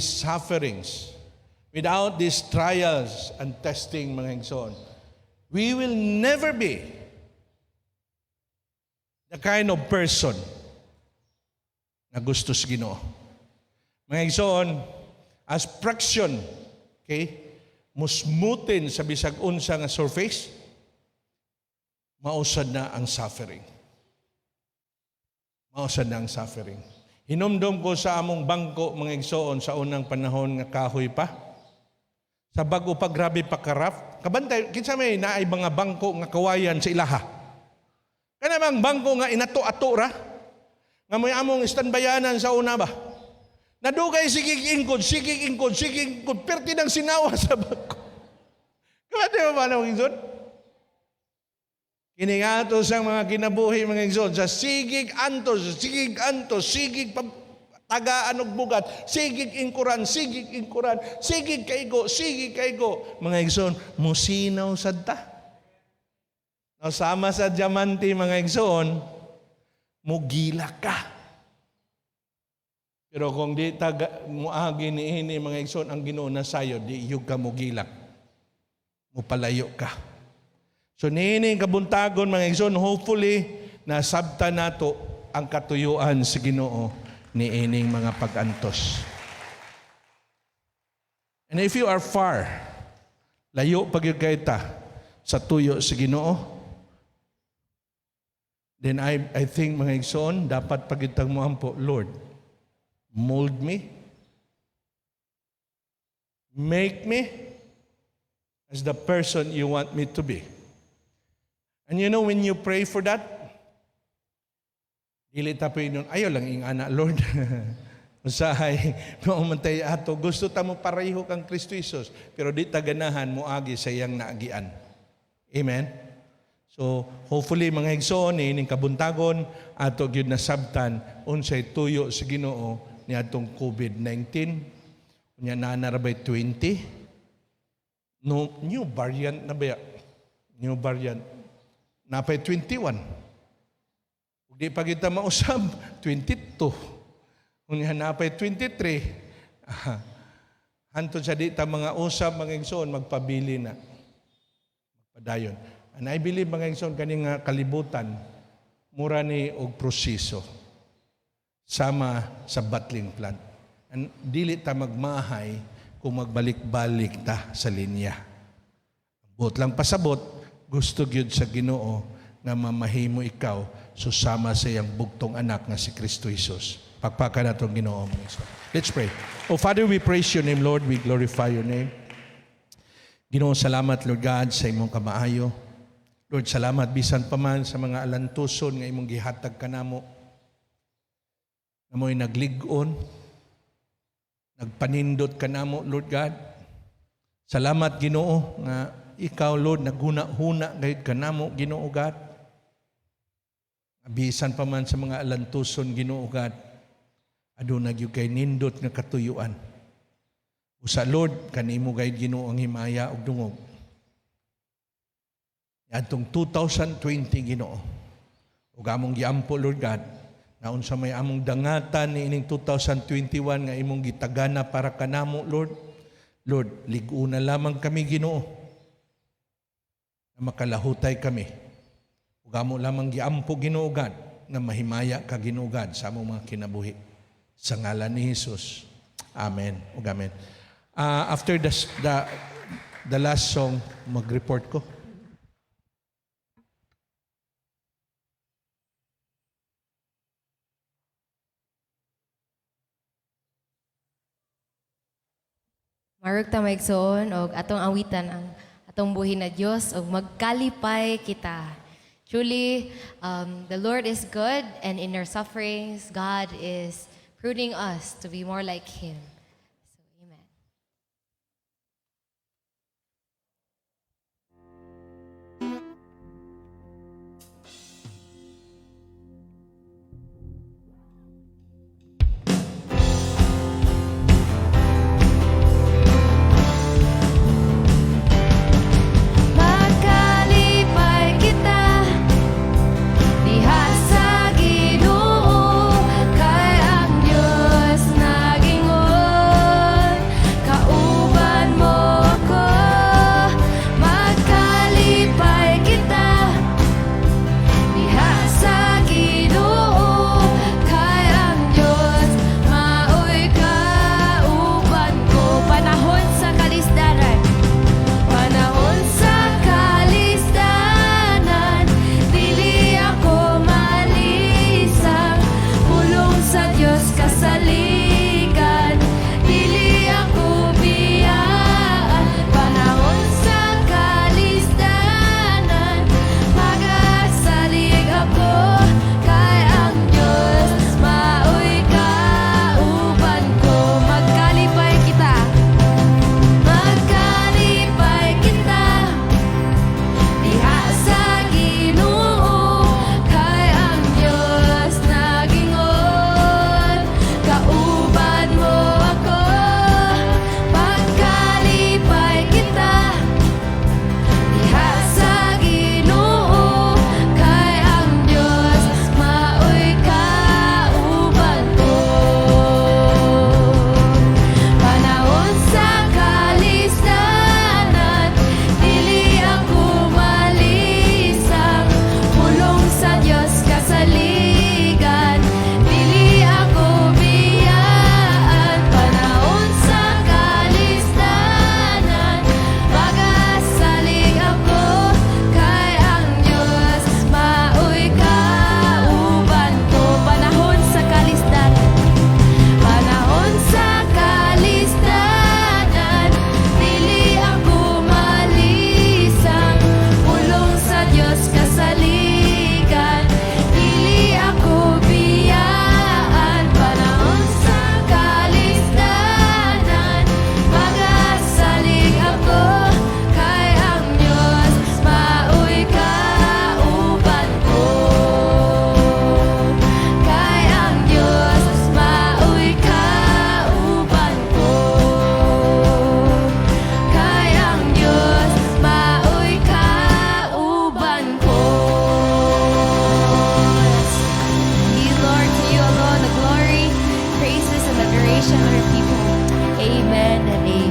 sufferings, without these trials and testing mga igsoon, we will never be the kind of person na gusto sa Ginoo. Mga igsoon, as fraction, okay, musmutin sa bisag unsa nga surface, mausad na ang suffering. Mausad na ang suffering. Hinumdum ko sa among bangko, mga igsoon, sa unang panahon nga kahoy pa. Sa bago pa grabe pa karaf. Kabantay, kinsa may naay mga bangko nga kawayan sa ilaha. Kana bang bangko nga inato-ato ra? Nga may among standbayanan sa una ba? Nadugay sigig ingkod, perti ng sinawa sa bangko. Kabantay mo ba na mga igsoon? Kiningato sa mga kinabuhi mga igsoon, sa sigig antos, sigig tagaan og bugat, sigig ingkuran, sigig kaigo. Mga igsoon, musinaw sadta. Now, sama sa diamante mga igsoon, mugila ka. Pero kung di muagi ni ini mga igsoon ang Ginoo na sayo, di yug ka mugilak. Mupalayo ka. So niini kabuntagon mga igsoon, hopefully nasabta nato ang katuyuan sa Ginoo ni ining mga pag-antos. And if you are far, layo pagyud kay ta sa tuyo sa Ginoo, then I think mga igsoon, dapat pagitang mo ampo, Lord, mold me, make me as the person you want me to be. And you know, when you pray for that, dili ta pray nun, ayaw lang ing ana, Lord. Usahay, maumantay ato, gusto ta mo pareho kang Kristo Jesus, pero di ta ganahan mo agi sa iyang naagian. Amen? So, hopefully mga igsoon, ining kabuntagon, ato gyud nasabtan, unsay tuyo sa Ginoo, ni atong COVID-19, unya na narabay 20, no, new variant na ba? New variant. Napay 21. Kung di pa kita mausab, 22. Unya napay 23. Hantod sa di ta mga usab, mga igsoon, magpabili na. Magpadayon. And I believe mga igsoon, kaning kalibutan, mura ni og proseso sama sa battling plant. And dili ta magmahay kung magbalik-balik ta sa linya. Buot lang pasabot, gusto gyud sa Ginoo nga mamahimo ikaw susama sa iyang bugtong anak nga si Kristo Jesus. Pagpakan natong Ginoo. Let's pray. Oh Father, we praise your name, Lord. We glorify your name. Ginoo, salamat, Lord God, sa imong kamaayo. Lord, salamat bisan pa man sa mga alantuson nga imong gihatag kanamo. Na mo'y naglig-on, nagpanindot ka na mo, Lord God. Salamat, Ginoo, nga ikaw, Lord, naghuna-huna gayud ka na mo, Ginoo God. Abisan pa man sa mga alantuson, Ginoo God, aduna gyud kay nindot nga katuyuan. Usa, Lord, kanimo gayud Ginoo ang himaya ug dungog. Adtong 2020, Ginoo, ug among giampo, Lord God, naon sa may among dangatan ni ining 2021 nga imong gitagana para kanamo, Lord. Lord, lig-una lamang kami, Ginoo, na makalahutay kami. Ug amo lamang giampo, Ginoo God, na mahimaya ka, Ginoo God, sa among mga kinabuhi. Sa ngalan ni Jesus. Amen. Ug amen. After the last song, mag-report ko. Marog ta maigsoon og atong awitan ang atong buhi na Dios og magkalipay kita. Truly, the Lord is good, and in our sufferings, God is pruning us to be more like Him. So, amen. Makalipay kita diha sa Ginoo, kay ang Dios naging generation of your people. Amen and amen.